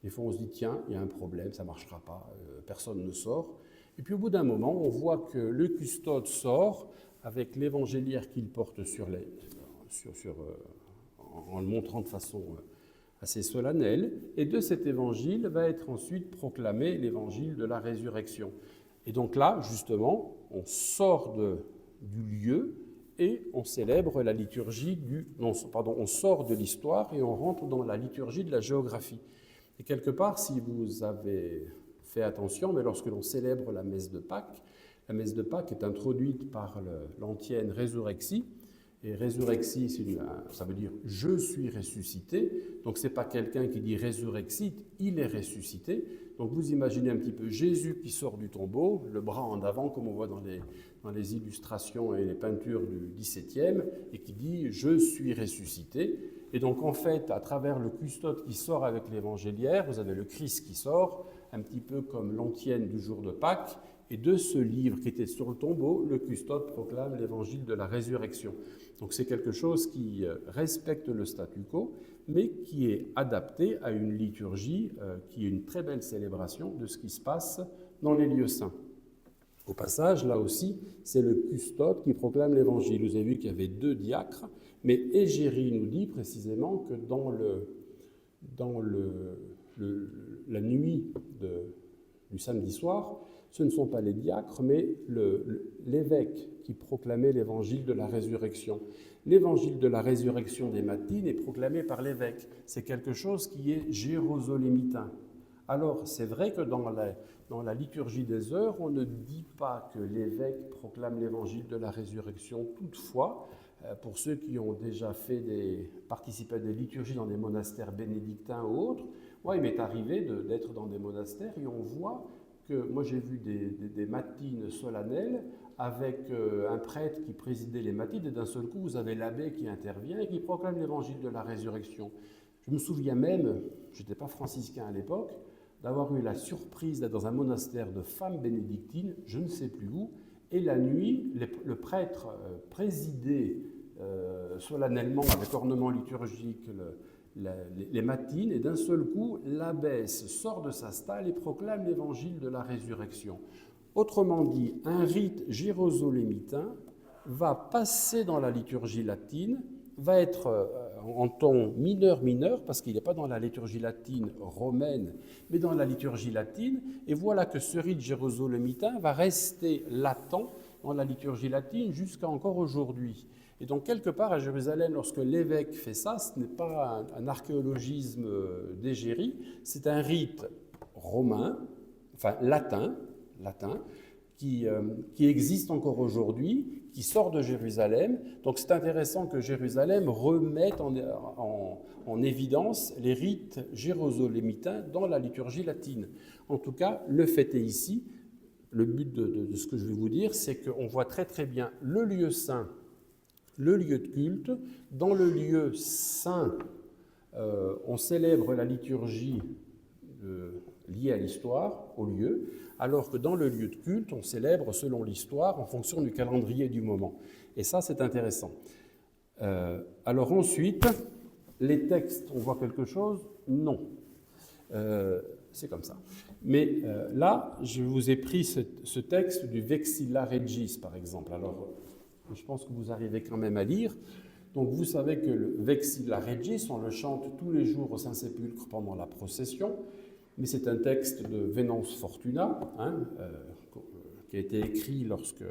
des fois on se dit, tiens, il y a un problème, ça ne marchera pas, personne ne sort. Et puis au bout d'un moment, on voit que le custode sort avec l'évangéliaire qu'il porte en le montrant de façon assez solennelle. Et de cet évangile va être ensuite proclamé l'évangile de la résurrection. Et donc là, justement, on sort du lieu et on célèbre la liturgie on sort de l'histoire et on rentre dans la liturgie de la géographie. Et quelque part, si vous avez fait attention, mais lorsque l'on célèbre la messe de Pâques est introduite par l'antienne Résurrexie. Et Résurrexie, ça veut dire « je suis ressuscité ». Donc ce n'est pas quelqu'un qui dit « résurrexite », il est ressuscité. Donc vous imaginez un petit peu Jésus qui sort du tombeau, le bras en avant, comme on voit dans les illustrations et les peintures du XVIIe, et qui dit « je suis ressuscité ». Et donc en fait, à travers le custode qui sort avec l'évangéliaire, vous avez le Christ qui sort, un petit peu comme l'antienne du jour de Pâques, et de ce livre qui était sur le tombeau, le custode proclame l'évangile de la résurrection. Donc c'est quelque chose qui respecte le statu quo, mais qui est adapté à une liturgie qui est une très belle célébration de ce qui se passe dans les lieux saints. Au passage, là aussi, c'est le custode qui proclame l'évangile. Vous avez vu qu'il y avait 2 diacres, mais Égérie nous dit précisément que dans la nuit du samedi soir, ce ne sont pas les diacres, mais l'évêque qui proclamait l'évangile de la résurrection. L'évangile de la résurrection des matines est proclamé par l'évêque. C'est quelque chose qui est jérusalémitain. Alors, c'est vrai que dans la liturgie des heures, on ne dit pas que l'évêque proclame l'évangile de la résurrection. Toutefois, pour ceux qui ont déjà participé à des liturgies dans des monastères bénédictins ou autres, moi, il m'est arrivé d'être dans des monastères et on voit que, moi j'ai vu des matines solennelles avec un prêtre qui présidait les matines et d'un seul coup, vous avez l'abbé qui intervient et qui proclame l'évangile de la résurrection. Je me souviens même, je n'étais pas franciscain à l'époque, d'avoir eu la surprise d'être dans un monastère de femmes bénédictines, je ne sais plus où, et la nuit, le prêtre présidait solennellement avec ornement liturgique les matines, et d'un seul coup, l'abbesse sort de sa stalle et proclame l'évangile de la résurrection. Autrement dit, un rite jérusalémitain va passer dans la liturgie latine, va être en ton mineur, parce qu'il n'est pas dans la liturgie latine romaine, mais dans la liturgie latine, et voilà que ce rite jérusalémitain va rester latent dans la liturgie latine jusqu'à encore aujourd'hui. Et donc, quelque part, à Jérusalem, lorsque l'évêque fait ça, ce n'est pas un archéologisme d'égérie, c'est un rite romain, enfin latin, qui existe encore aujourd'hui, qui sort de Jérusalem. Donc, c'est intéressant que Jérusalem remette en évidence les rites jérusalémitains dans la liturgie latine. En tout cas, le fait est ici, le but de ce que je vais vous dire, c'est qu'on voit très très bien le lieu saint, le lieu de culte. Dans le lieu saint, on célèbre la liturgie liée à l'histoire, au lieu, alors que dans le lieu de culte, on célèbre selon l'histoire en fonction du calendrier du moment. Et ça, c'est intéressant. Alors ensuite, les textes, on voit quelque chose? Non. C'est comme ça. Mais là, je vous ai pris ce texte du Vexilla Regis, par exemple. Alors, je pense que vous arrivez quand même à lire. Donc, vous savez que le Vexilla Regis, on le chante tous les jours au Saint-Sépulcre pendant la procession, mais c'est un texte de Venance Fortuna, qui a été écrit lorsque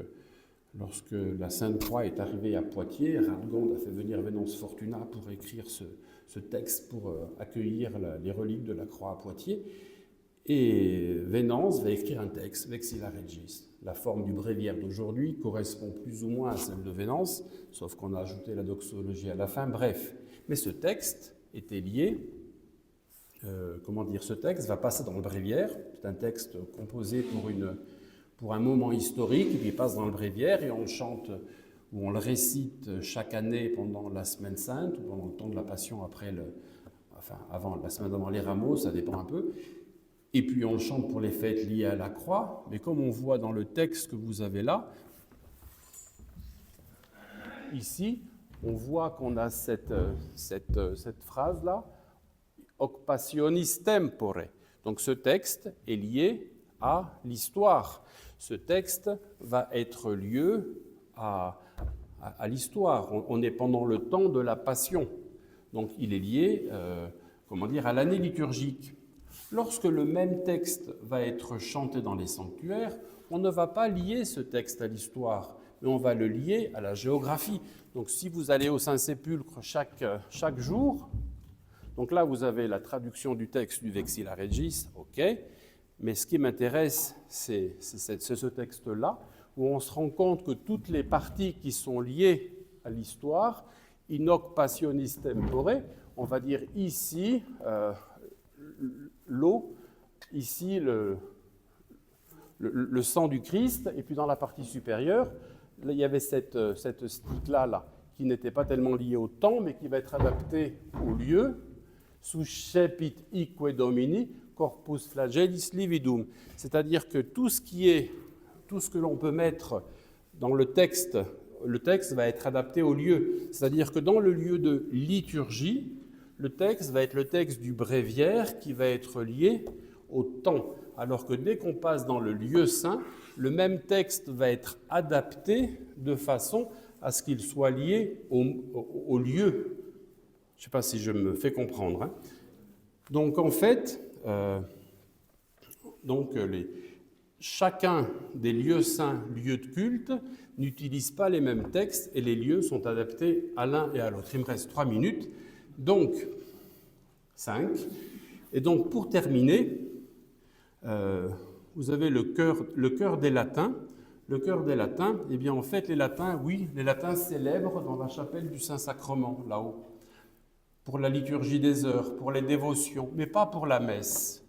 la Sainte Croix est arrivée à Poitiers. Radgonde a fait venir Venance Fortuna pour écrire ce texte, pour accueillir les reliques de la Croix à Poitiers. Et Venance va écrire un texte, Vexilla Regis. La forme du bréviaire d'aujourd'hui correspond plus ou moins à celle de Venance, sauf qu'on a ajouté la doxologie à la fin. Bref, mais ce texte était lié, ce texte va passer dans le bréviaire. C'est un texte composé pour un moment historique, et puis il passe dans le bréviaire et on le chante ou on le récite chaque année pendant la Semaine Sainte ou pendant le temps de la Passion avant la semaine avant les rameaux, ça dépend un peu. Et puis on le chante pour les fêtes liées à la croix, mais comme on voit dans le texte que vous avez là, ici, on voit qu'on a cette phrase-là, hoc passionis tempore. Donc ce texte est lié à l'histoire. Ce texte va être lié à l'histoire. On est pendant le temps de la Passion. Donc il est lié, à l'année liturgique. Lorsque le même texte va être chanté dans les sanctuaires, on ne va pas lier ce texte à l'histoire, mais on va le lier à la géographie. Donc si vous allez au Saint-Sépulcre chaque jour, donc là vous avez la traduction du texte du Vexilla Regis, ok, mais ce qui m'intéresse, c'est ce texte-là, où on se rend compte que toutes les parties qui sont liées à l'histoire, in hoc passionis tempore, on va dire ici, l'eau, ici le sang du Christ, et puis dans la partie supérieure, là, il y avait cette stick-là, qui n'était pas tellement liée au temps, mais qui va être adaptée au lieu, suscepit ique domini, corpus flagellis lividum. C'est-à-dire que tout ce que l'on peut mettre dans le texte va être adapté au lieu. C'est-à-dire que dans le lieu de liturgie, le texte va être le texte du bréviaire qui va être lié au temps. Alors que dès qu'on passe dans le lieu saint, le même texte va être adapté de façon à ce qu'il soit lié au lieu. Je ne sais pas si je me fais comprendre. Hein. Donc en fait, chacun des lieux saints, lieux de culte, n'utilise pas les mêmes textes et les lieux sont adaptés à l'un et à l'autre. Il me reste 3 minutes. Donc, 5. Et donc, pour terminer, vous avez le chœur des latins. Le chœur des latins, eh bien en fait les latins, oui, les latins célèbrent dans la chapelle du Saint-Sacrement, là-haut, pour la liturgie des heures, pour les dévotions, mais pas pour la messe.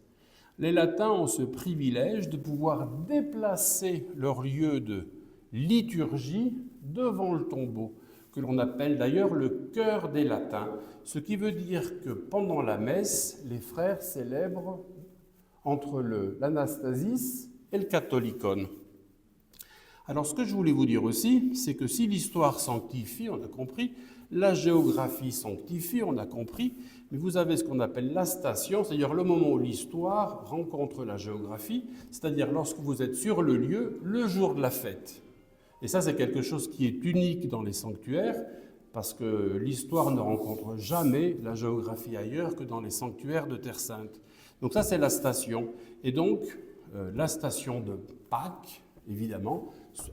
Les latins ont ce privilège de pouvoir déplacer leur lieu de liturgie devant le tombeau, que l'on appelle d'ailleurs le chœur des latins, ce qui veut dire que pendant la messe, les frères célèbrent entre l'anastasis et le catholicon. Alors ce que je voulais vous dire aussi, c'est que si l'histoire sanctifie, on a compris, la géographie sanctifie, on a compris, mais vous avez ce qu'on appelle la station, c'est-à-dire le moment où l'histoire rencontre la géographie, c'est-à-dire lorsque vous êtes sur le lieu, le jour de la fête. Et ça, c'est quelque chose qui est unique dans les sanctuaires, parce que l'histoire ne rencontre jamais la géographie ailleurs que dans les sanctuaires de Terre Sainte. Donc ça, c'est la station. Et donc, la station de Pâques, évidemment,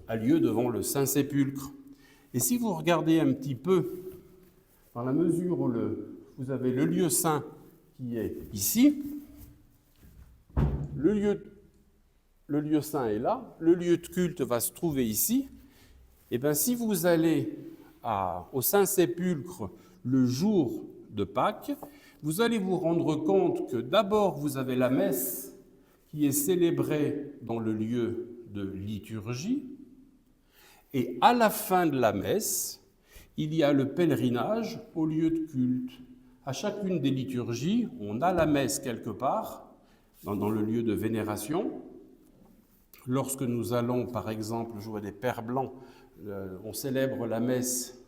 a lieu devant le Saint-Sépulcre. Et si vous regardez un petit peu, dans la mesure où vous avez le lieu saint qui est ici, le lieu saint est là, le lieu de culte va se trouver ici, et bien si vous allez au Saint-Sépulcre le jour de Pâques, vous allez vous rendre compte que d'abord vous avez la messe qui est célébrée dans le lieu de liturgie, et à la fin de la messe, il y a le pèlerinage au lieu de culte. À chacune des liturgies, on a la messe quelque part, dans le lieu de vénération. Lorsque nous allons, par exemple, jouer des Pères Blancs, on célèbre la messe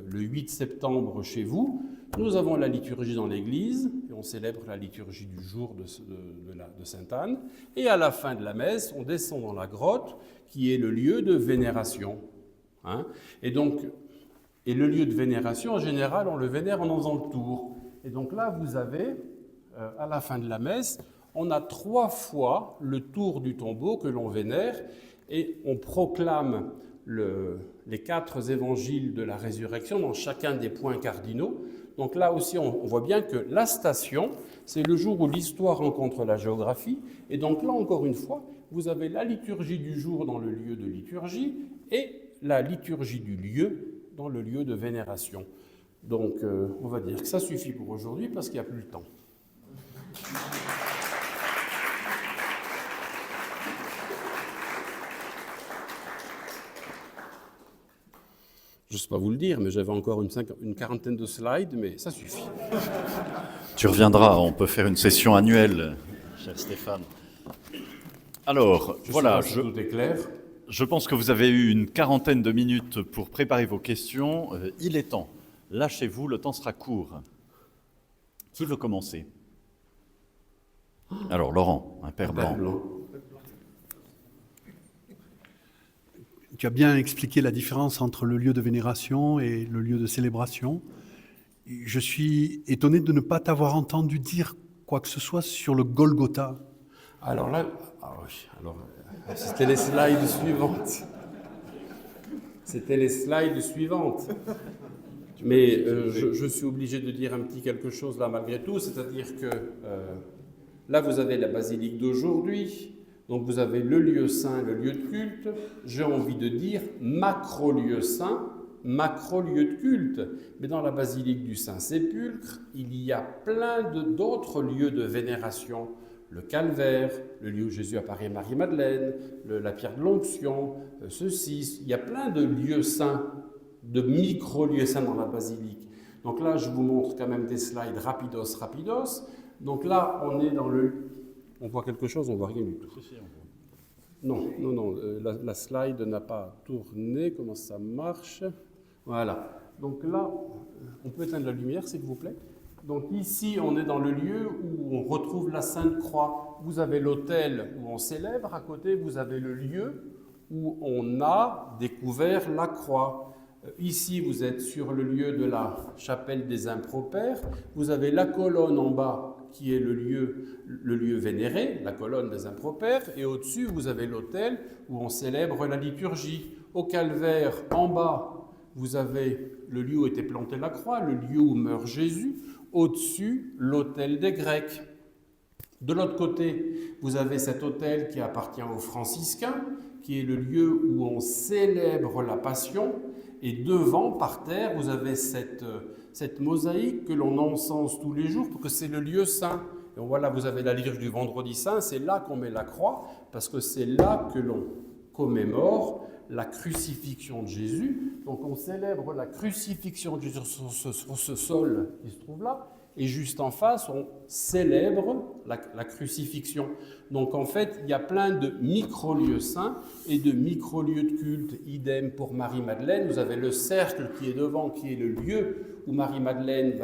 le 8 septembre chez vous, nous avons la liturgie dans l'église, et on célèbre la liturgie du jour de Sainte-Anne, et à la fin de la messe, on descend dans la grotte, qui est le lieu de vénération. Et le lieu de vénération, en général, on le vénère en faisant le tour. Et donc là, vous avez, à la fin de la messe, on a 3 fois le tour du tombeau que l'on vénère, et on proclame les 4 évangiles de la résurrection dans chacun des points cardinaux. Donc là aussi, on voit bien que la station, c'est le jour où l'histoire rencontre la géographie. Et donc là, encore une fois, vous avez la liturgie du jour dans le lieu de liturgie et la liturgie du lieu dans le lieu de vénération. Donc, on va dire que ça suffit pour aujourd'hui parce qu'il n'y a plus le temps. Je ne sais pas vous le dire, mais j'avais encore une quarantaine de slides, mais ça suffit. Tu reviendras, on peut faire une session annuelle, cher Stéphane. Alors, voilà, tout est clair. Je pense que vous avez eu une quarantaine de minutes pour préparer vos questions. Il est temps. Lâchez-vous, le temps sera court. Qui veut commencer? Alors, Laurent, un père blanc. Tu as bien expliqué la différence entre le lieu de vénération et le lieu de célébration. Je suis étonné de ne pas t'avoir entendu dire quoi que ce soit sur le Golgotha. Alors là, c'était les slides suivantes. C'était les slides suivantes. Mais je suis obligé de dire un petit quelque chose là malgré tout, c'est-à-dire que là vous avez la basilique d'aujourd'hui, donc vous avez le lieu saint, le lieu de culte, j'ai envie de dire macro-lieu saint, macro-lieu de culte. Mais dans la basilique du Saint-Sépulcre, il y a plein d'autres lieux de vénération. Le calvaire, le lieu où Jésus apparaît à Marie-Madeleine, la pierre de l'onction, ceci. Il y a plein de lieux saints, de micro-lieux saints dans la basilique. Donc là, je vous montre quand même des slides rapidos. Donc là, on est dans le... On voit quelque chose, on voit rien du tout. Non, la slide n'a pas tourné. Comment ça marche? Voilà. Donc là, on peut éteindre la lumière, s'il vous plaît. Donc ici, on est dans le lieu où on retrouve la Sainte Croix. Vous avez l'autel où on célèbre, à côté, vous avez le lieu où on a découvert la croix. Ici, vous êtes sur le lieu de la chapelle des impropères. Vous avez la colonne en bas qui est le lieu vénéré, la colonne des impropères. Et au-dessus, vous avez l'autel où on célèbre la liturgie. Au calvaire, en bas, vous avez le lieu où était plantée la croix, le lieu où meurt Jésus. Au-dessus, l'autel des Grecs. De l'autre côté, vous avez cet autel qui appartient aux franciscains, qui est le lieu où on célèbre la Passion. Et devant, par terre, vous avez cette mosaïque que l'on encense tous les jours, parce que c'est le lieu saint. Et voilà, vous avez la liturgie du vendredi saint, c'est là qu'on met la croix, parce que c'est là que l'on commémore la crucifixion de Jésus. Donc on célèbre la crucifixion de Jésus sur ce sol qui se trouve là, et juste en face, on célèbre la crucifixion. Donc en fait, il y a plein de micro-lieux saints et de micro-lieux de culte. Idem pour Marie-Madeleine. Vous avez le cercle qui est devant, qui est le lieu où Marie-Madeleine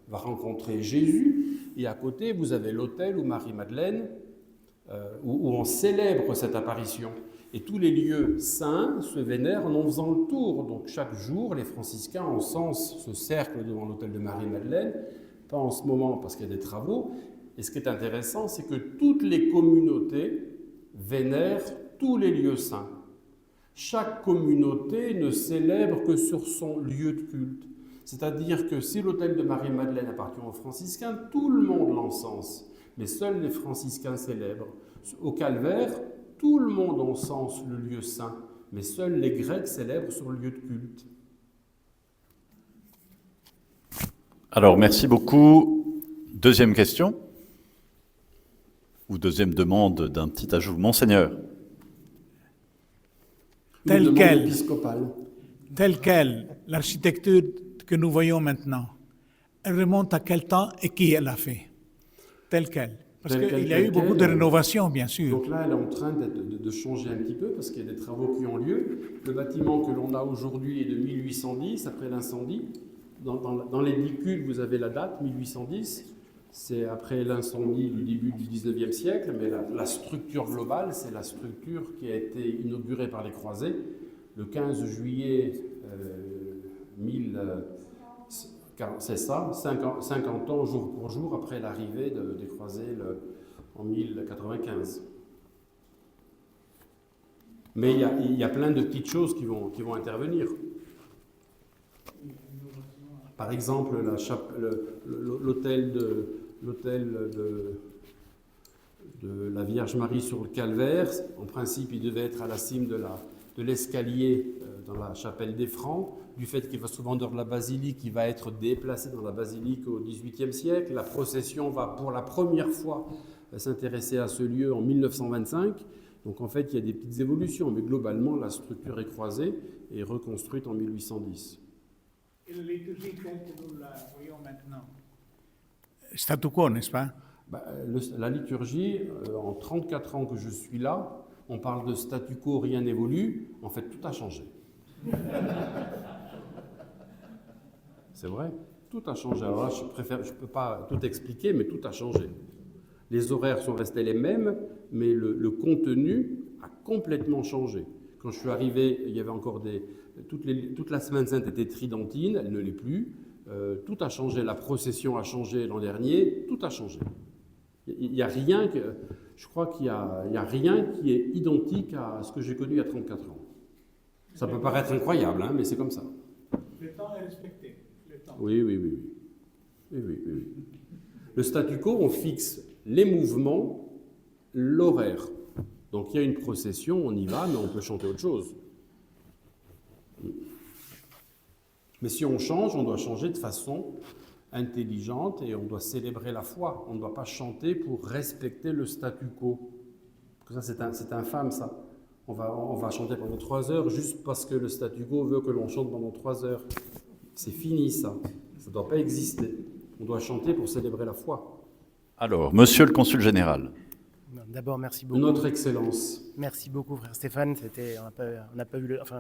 va rencontrer Jésus. Et à côté, vous avez l'autel où Marie-Madeleine, où on célèbre cette apparition. Et tous les lieux saints se vénèrent en faisant le tour. Donc chaque jour, les franciscains encensent ce cercle devant l'autel de Marie-Madeleine, pas en ce moment parce qu'il y a des travaux. Et ce qui est intéressant, c'est que toutes les communautés vénèrent tous les lieux saints. Chaque communauté ne célèbre que sur son lieu de culte. C'est-à-dire que si l'autel de Marie-Madeleine appartient aux franciscains, tout le monde l'encense, mais seuls les franciscains célèbrent. Au Calvaire, tout le monde encense le lieu saint, mais seuls les Grecs célèbrent sur le lieu de culte. Alors, merci beaucoup. Deuxième question, ou deuxième demande d'un petit ajout. Monseigneur. Tel quel, épiscopale. l'architecture que nous voyons maintenant, elle remonte à quel temps et qui elle a fait? Tel quel. Parce qu'il y a eu beaucoup de rénovations, bien sûr. Donc là, elle est en train de changer un petit peu parce qu'il y a des travaux qui ont lieu. Le bâtiment que l'on a aujourd'hui est de 1810, après l'incendie. Dans l'édicule, vous avez la date, 1810. C'est après l'incendie du début du 19e siècle, mais la structure globale, c'est la structure qui a été inaugurée par les croisés le 15 juillet 50 ans jour pour jour après l'arrivée des croisés en 1095. Mais il y a plein de petites choses qui vont intervenir. Par exemple, l'autel de la Vierge Marie sur le Calvaire, en principe, il devait être à la cime de l'escalier dans la chapelle des Francs. Du fait qu'il va souvent dans la basilique, il va être déplacé dans la basilique au XVIIIe siècle. La procession va pour la première fois s'intéresser à ce lieu en 1925. Donc en fait, il y a des petites évolutions, mais globalement, la structure est croisée et reconstruite en 1810. Et la liturgie telle que nous la voyons maintenant, statu quo, n'est-ce pas? La liturgie, en 34 ans que je suis là, on parle de statu quo, rien n'évolue. En fait, tout a changé. C'est vrai, tout a changé. Alors là, je ne peux pas tout expliquer, mais tout a changé. Les horaires sont restés les mêmes, mais le contenu a complètement changé. Quand je suis arrivé, il y avait encore toute la Semaine Sainte était tridentine, elle ne l'est plus. Tout a changé, la procession a changé l'an dernier, tout a changé. Il n'y a rien je crois qu'il n'y a rien qui est identique à ce que j'ai connu il y a 34 ans. Ça peut paraître incroyable, hein, mais c'est comme ça. Le temps est respecté. Le temps. Oui. Le statu quo, on fixe les mouvements, l'horaire. Donc il y a une procession, on y va, mais on peut chanter autre chose. Mais si on change, on doit changer de façon intelligente et on doit célébrer la foi. On ne doit pas chanter pour respecter le statu quo. Ça, c'est infâme, ça. On va chanter pendant 3 heures juste parce que le statu quo veut que l'on chante pendant 3 heures. C'est fini, ça. Ça ne doit pas exister. On doit chanter pour célébrer la foi. Alors, monsieur le consul général. D'abord, merci beaucoup. Notre Excellence. Merci beaucoup, frère Stéphane.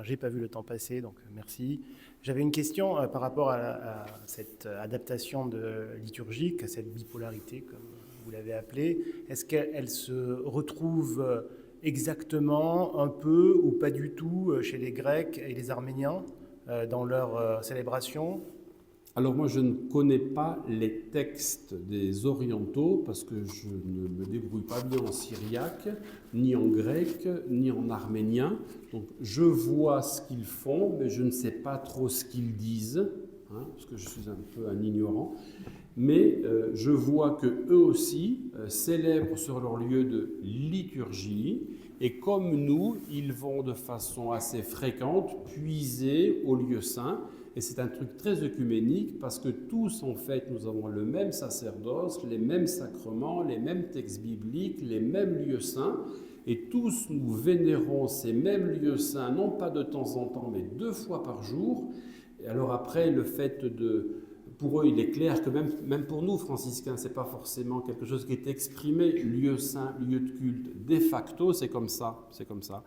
J'ai pas vu le temps passer, donc merci. J'avais une question par rapport à cette adaptation liturgique, à cette bipolarité, comme vous l'avez appelée. Est-ce qu'elle se retrouve exactement, un peu ou pas du tout, chez les Grecs et les Arméniens dans leur célébration? Alors moi, je ne connais pas les textes des orientaux parce que je ne me débrouille pas bien en syriaque, ni en grec, ni en arménien. Donc je vois ce qu'ils font, mais je ne sais pas trop ce qu'ils disent, hein, parce que je suis un peu un ignorant. Mais je vois qu'eux aussi célèbrent sur leur lieu de liturgie Et comme nous, ils vont de façon assez fréquente puiser au lieu saint. Et c'est un truc très œcuménique parce que tous, en fait, nous avons le même sacerdoce, les mêmes sacrements, les mêmes textes bibliques, les mêmes lieux saints. Et tous, nous vénérons ces mêmes lieux saints, non pas de temps en temps, mais 2 fois par jour. Et alors après, le fait de... Pour eux, il est clair que même pour nous, franciscains, ce n'est pas forcément quelque chose qui est exprimé, lieu saint, lieu de culte. De facto, c'est comme ça. C'est comme ça.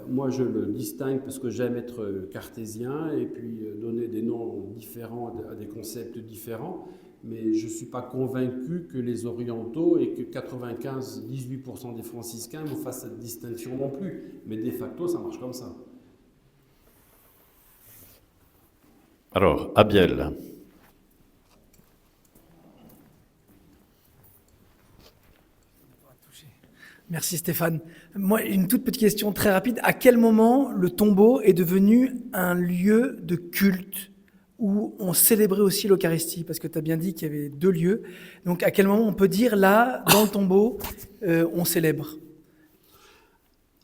Moi, je le distingue parce que j'aime être cartésien et puis donner des noms différents à des concepts différents. Mais je ne suis pas convaincu que les orientaux et que 95-18% des franciscains vous fassent cette distinction non plus. Mais de facto, ça marche comme ça. Alors, Abiel. Merci Stéphane. Moi, une toute petite question très rapide. À quel moment le tombeau est devenu un lieu de culte où on célébrait aussi l'Eucharistie? Parce que tu as bien dit qu'il y avait 2 lieux. Donc à quel moment on peut dire, là, dans le tombeau, on célèbre?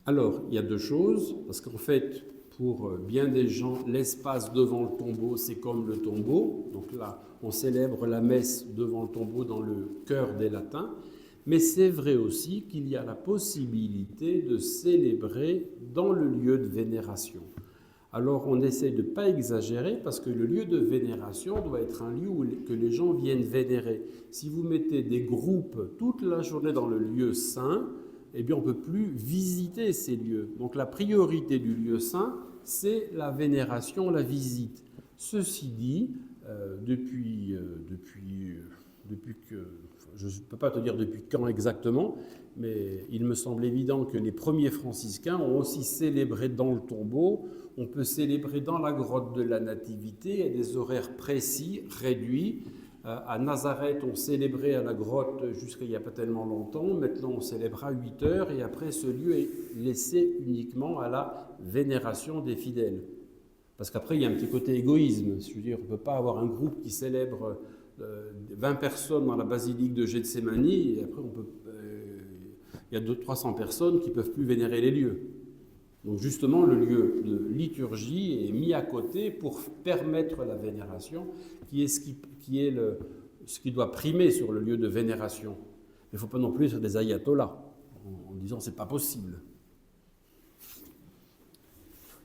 Alors, il y a 2 choses, parce qu'en fait, pour bien des gens, l'espace devant le tombeau, c'est comme le tombeau. Donc là, on célèbre la messe devant le tombeau dans le cœur des latins. Mais c'est vrai aussi qu'il y a la possibilité de célébrer dans le lieu de vénération. Alors on essaie de ne pas exagérer parce que le lieu de vénération doit être un lieu que les gens viennent vénérer. Si vous mettez des groupes toute la journée dans le lieu saint, eh bien on ne peut plus visiter ces lieux. Donc la priorité du lieu saint, c'est la vénération, la visite. Ceci dit, depuis que... Je ne peux pas te dire depuis quand exactement, mais il me semble évident que les premiers franciscains ont aussi célébré dans le tombeau. On peut célébrer dans la grotte de la Nativité à des horaires précis, réduits. À Nazareth, on célébrait à la grotte jusqu'à il n'y a pas tellement longtemps. Maintenant, on célèbre à 8 heures et après, ce lieu est laissé uniquement à la vénération des fidèles. Parce qu'après, il y a un petit côté égoïsme. Je veux dire, on ne peut pas avoir un groupe qui célèbre 20 personnes dans la basilique de Gethsémani, et après il y a 200-300 personnes qui ne peuvent plus vénérer les lieux. Donc justement, le lieu de liturgie est mis à côté pour permettre la vénération, qui est ce qui doit primer sur le lieu de vénération. Il ne faut pas non plus être des ayatollahs, en disant c'est pas possible.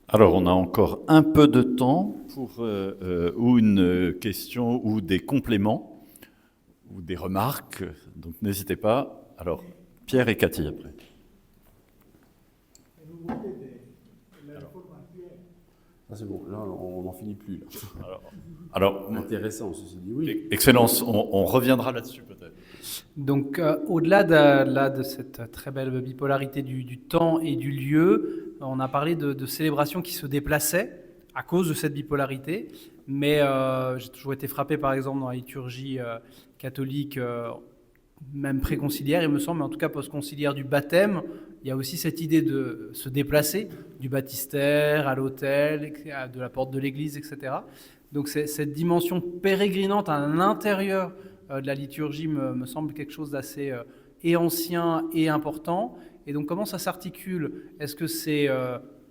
Alors, on a encore un peu de temps pour ou une question ou des compléments ou des remarques. Donc, n'hésitez pas. Alors, Pierre et Cathy après. Ah, c'est bon, là, on n'en finit plus. Là. Alors, intéressant, ceci dit, oui. Excellence, on reviendra là-dessus peut-être. Donc, au-delà de cette très belle bipolarité du temps et du lieu, on a parlé de célébrations qui se déplaçaient à cause de cette bipolarité. Mais j'ai toujours été frappé, par exemple, dans la liturgie catholique, même préconciliaire, il me semble, mais en tout cas post-conciliaire du baptême, il y a aussi cette idée de se déplacer du baptistère à l'autel, de la porte de l'église, etc. Donc cette dimension pérégrinante à l'intérieur de la liturgie me semble quelque chose d'assez et ancien et important. Et donc comment ça s'articule? Est-ce que c'est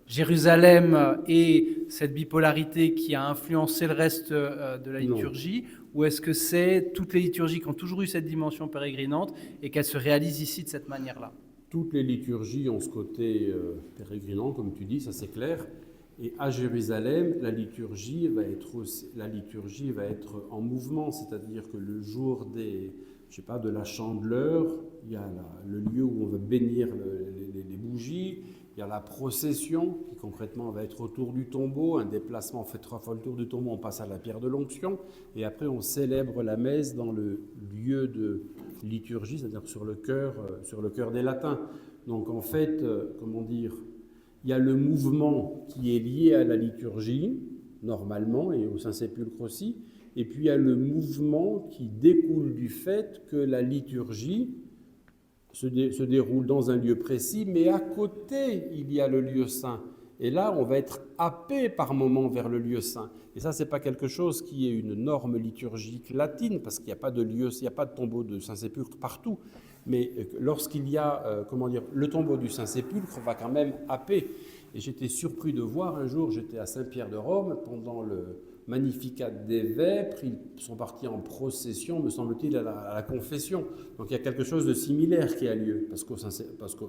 Jérusalem et cette bipolarité qui a influencé le reste de la liturgie? Ou est-ce que c'est toutes les liturgies qui ont toujours eu cette dimension pérégrinante et qu'elles se réalisent ici de cette manière-là? Toutes les liturgies ont ce côté pérégrinant, comme tu dis, ça c'est clair. Et à Jérusalem, la liturgie va être en mouvement, c'est-à-dire que le jour de la Chandeleur, il y a le lieu où on va bénir les bougies, il y a la procession qui concrètement va être autour du tombeau, un déplacement, on fait 3 fois le tour du tombeau, on passe à la pierre de l'onction, et après on célèbre la messe dans le lieu de liturgie, c'est-à-dire sur le cœur des latins. Donc en fait, il y a le mouvement qui est lié à la liturgie, normalement, et au Saint-Sépulcre aussi, et puis il y a le mouvement qui découle du fait que la liturgie se déroule dans un lieu précis, mais à côté, il y a le lieu saint. Et là, on va être happé par moments vers le lieu saint. Et ça, ce n'est pas quelque chose qui est une norme liturgique latine, parce qu'il n'y a pas de lieu, il n'y a pas de tombeau de Saint-Sépulcre partout. Mais lorsqu'il y a, le tombeau du Saint-Sépulcre va quand même happer. Et j'étais surpris de voir un jour, j'étais à Saint-Pierre de Rome, pendant le Magnificat des Vêpres, ils sont partis en procession, me semble-t-il, à la confession. Donc il y a quelque chose de similaire qui a lieu, parce que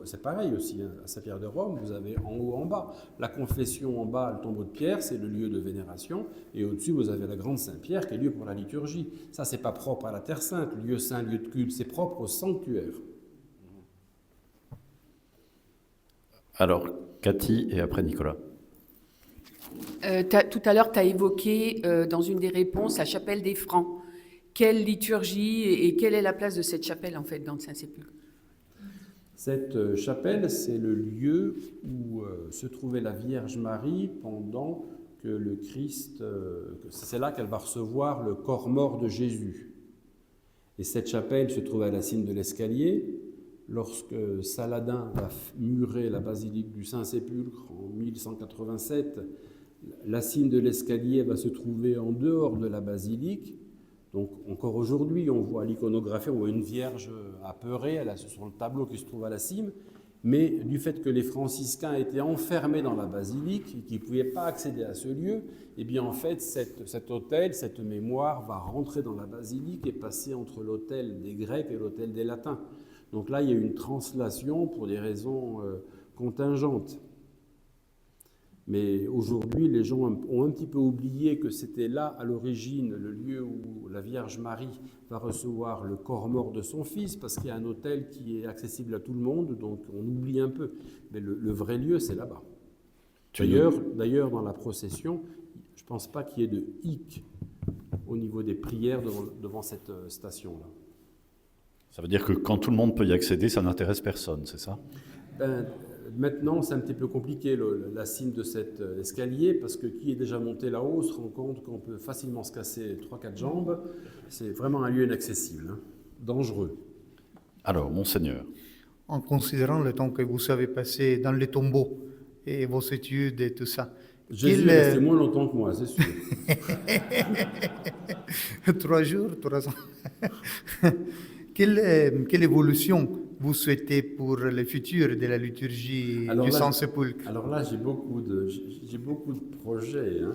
c'est pareil aussi, hein, à Saint-Pierre de Rome, vous avez en haut, en bas. La confession en bas, le tombeau de Pierre, c'est le lieu de vénération, et au-dessus, vous avez la grande Saint-Pierre, qui est lieu pour la liturgie. Ça, c'est pas propre à la Terre Sainte, lieu saint, lieu de culte, c'est propre au sanctuaire. Alors, Cathy et après Nicolas. Tout à l'heure, tu as évoqué dans une des réponses la chapelle des Francs. Quelle liturgie et quelle est la place de cette chapelle en fait dans le Saint-Sépulcre? Cette chapelle, c'est le lieu où se trouvait la Vierge Marie pendant que le Christ... c'est là qu'elle va recevoir le corps mort de Jésus. Et cette chapelle se trouve à la cime de l'escalier. Lorsque Saladin va murer la basilique du Saint-Sépulcre en 1187, la cime de l'escalier va se trouver en dehors de la basilique. Donc encore aujourd'hui, on voit l'iconographie, on voit une vierge apeurée sur le tableau qui se trouve à la cime, mais du fait que les franciscains étaient enfermés dans la basilique et qu'ils ne pouvaient pas accéder à ce lieu, eh bien en fait cet autel, cette mémoire va rentrer dans la basilique et passer entre l'autel des Grecs et l'autel des Latins. Donc là, il y a une translation pour des raisons contingentes. Mais aujourd'hui, les gens ont un petit peu oublié que c'était là, à l'origine, le lieu où la Vierge Marie va recevoir le corps mort de son fils, parce qu'il y a un autel qui est accessible à tout le monde, donc on oublie un peu. Mais le vrai lieu, c'est là-bas. D'ailleurs, dans la procession, je ne pense pas qu'il y ait de hic au niveau des prières devant cette station-là. Ça veut dire que quand tout le monde peut y accéder, ça n'intéresse personne, c'est ça? Maintenant, c'est un petit peu compliqué la cime de cet escalier, parce que qui est déjà monté là-haut se rend compte qu'on peut facilement se casser 3-4 jambes. C'est vraiment un lieu inaccessible, hein, dangereux. Alors, Monseigneur. En considérant le temps que vous avez passé dans les tombeaux et vos études et tout ça. Jésus est resté moins longtemps que moi, c'est sûr. 3 jours, 3 ans. Quelle évolution vous souhaitez pour le futur de la liturgie du Saint-Sépulcre? Alors là, j'ai beaucoup de projets. Hein.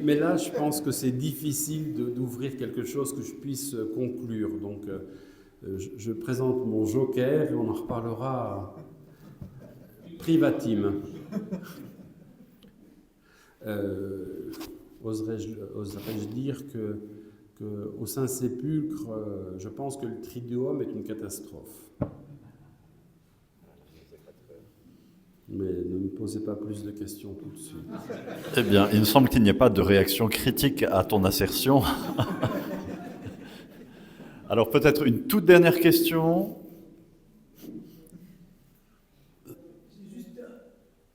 Mais là, je pense que c'est difficile d'ouvrir quelque chose que je puisse conclure. Donc, je présente mon joker et on en reparlera privatime. Oserais-je dire qu'au Saint-Sépulcre, je pense que le Triduum est une catastrophe. Mais ne me posez pas plus de questions tout de suite. Eh bien, il me semble qu'il n'y a pas de réaction critique à ton assertion. Alors peut-être une toute dernière question.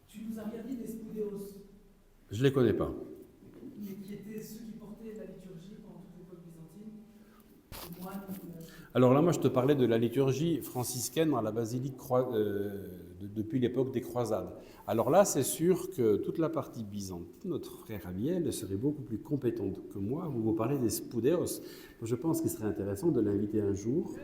Tu nous as regardé des Spoudeos, Je ne les connais pas. mais qui étaient ceux qui portaient la liturgie pendant toute l'époque byzantine. Alors là, moi, je te parlais de la liturgie franciscaine dans la basilique depuis l'époque des croisades. Alors là, c'est sûr que toute la partie byzantine, notre frère Amiel serait beaucoup plus compétent que moi. Vous parlez des Spoudeos. Je pense qu'il serait intéressant de l'inviter un jour.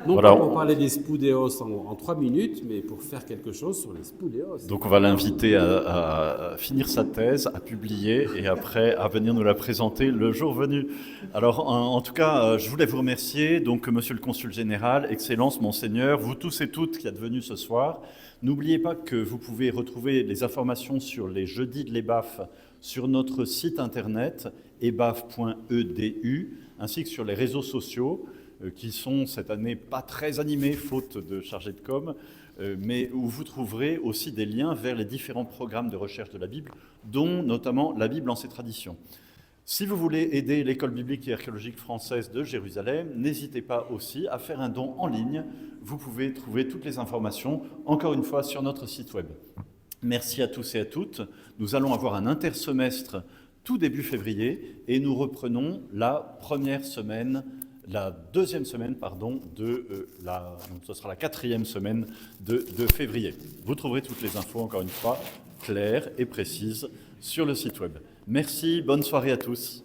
Non pas pour parler des Spoudeos en 3 minutes, mais pour faire quelque chose sur les Spoudeos. Donc on va l'inviter à finir sa thèse, à publier et après à venir nous la présenter le jour venu. Alors en tout cas, je voulais vous remercier, donc Monsieur le Consul Général, Excellence, Monseigneur, vous tous et toutes qui êtes venus ce soir. N'oubliez pas que vous pouvez retrouver les informations sur les jeudis de l'EBAF sur notre site internet ebaf.edu, ainsi que sur les réseaux sociaux qui sont cette année pas très animés, faute de chargés de com', mais où vous trouverez aussi des liens vers les différents programmes de recherche de la Bible, dont notamment la Bible en ses traditions. Si vous voulez aider l'École biblique et archéologique française de Jérusalem, n'hésitez pas aussi à faire un don en ligne. Vous pouvez trouver toutes les informations, encore une fois, sur notre site web. Merci à tous et à toutes. Nous allons avoir un intersemestre tout début février et nous reprenons la deuxième semaine, ce sera la 4e semaine de février. Vous trouverez toutes les infos, encore une fois, claires et précises sur le site web. Merci, bonne soirée à tous.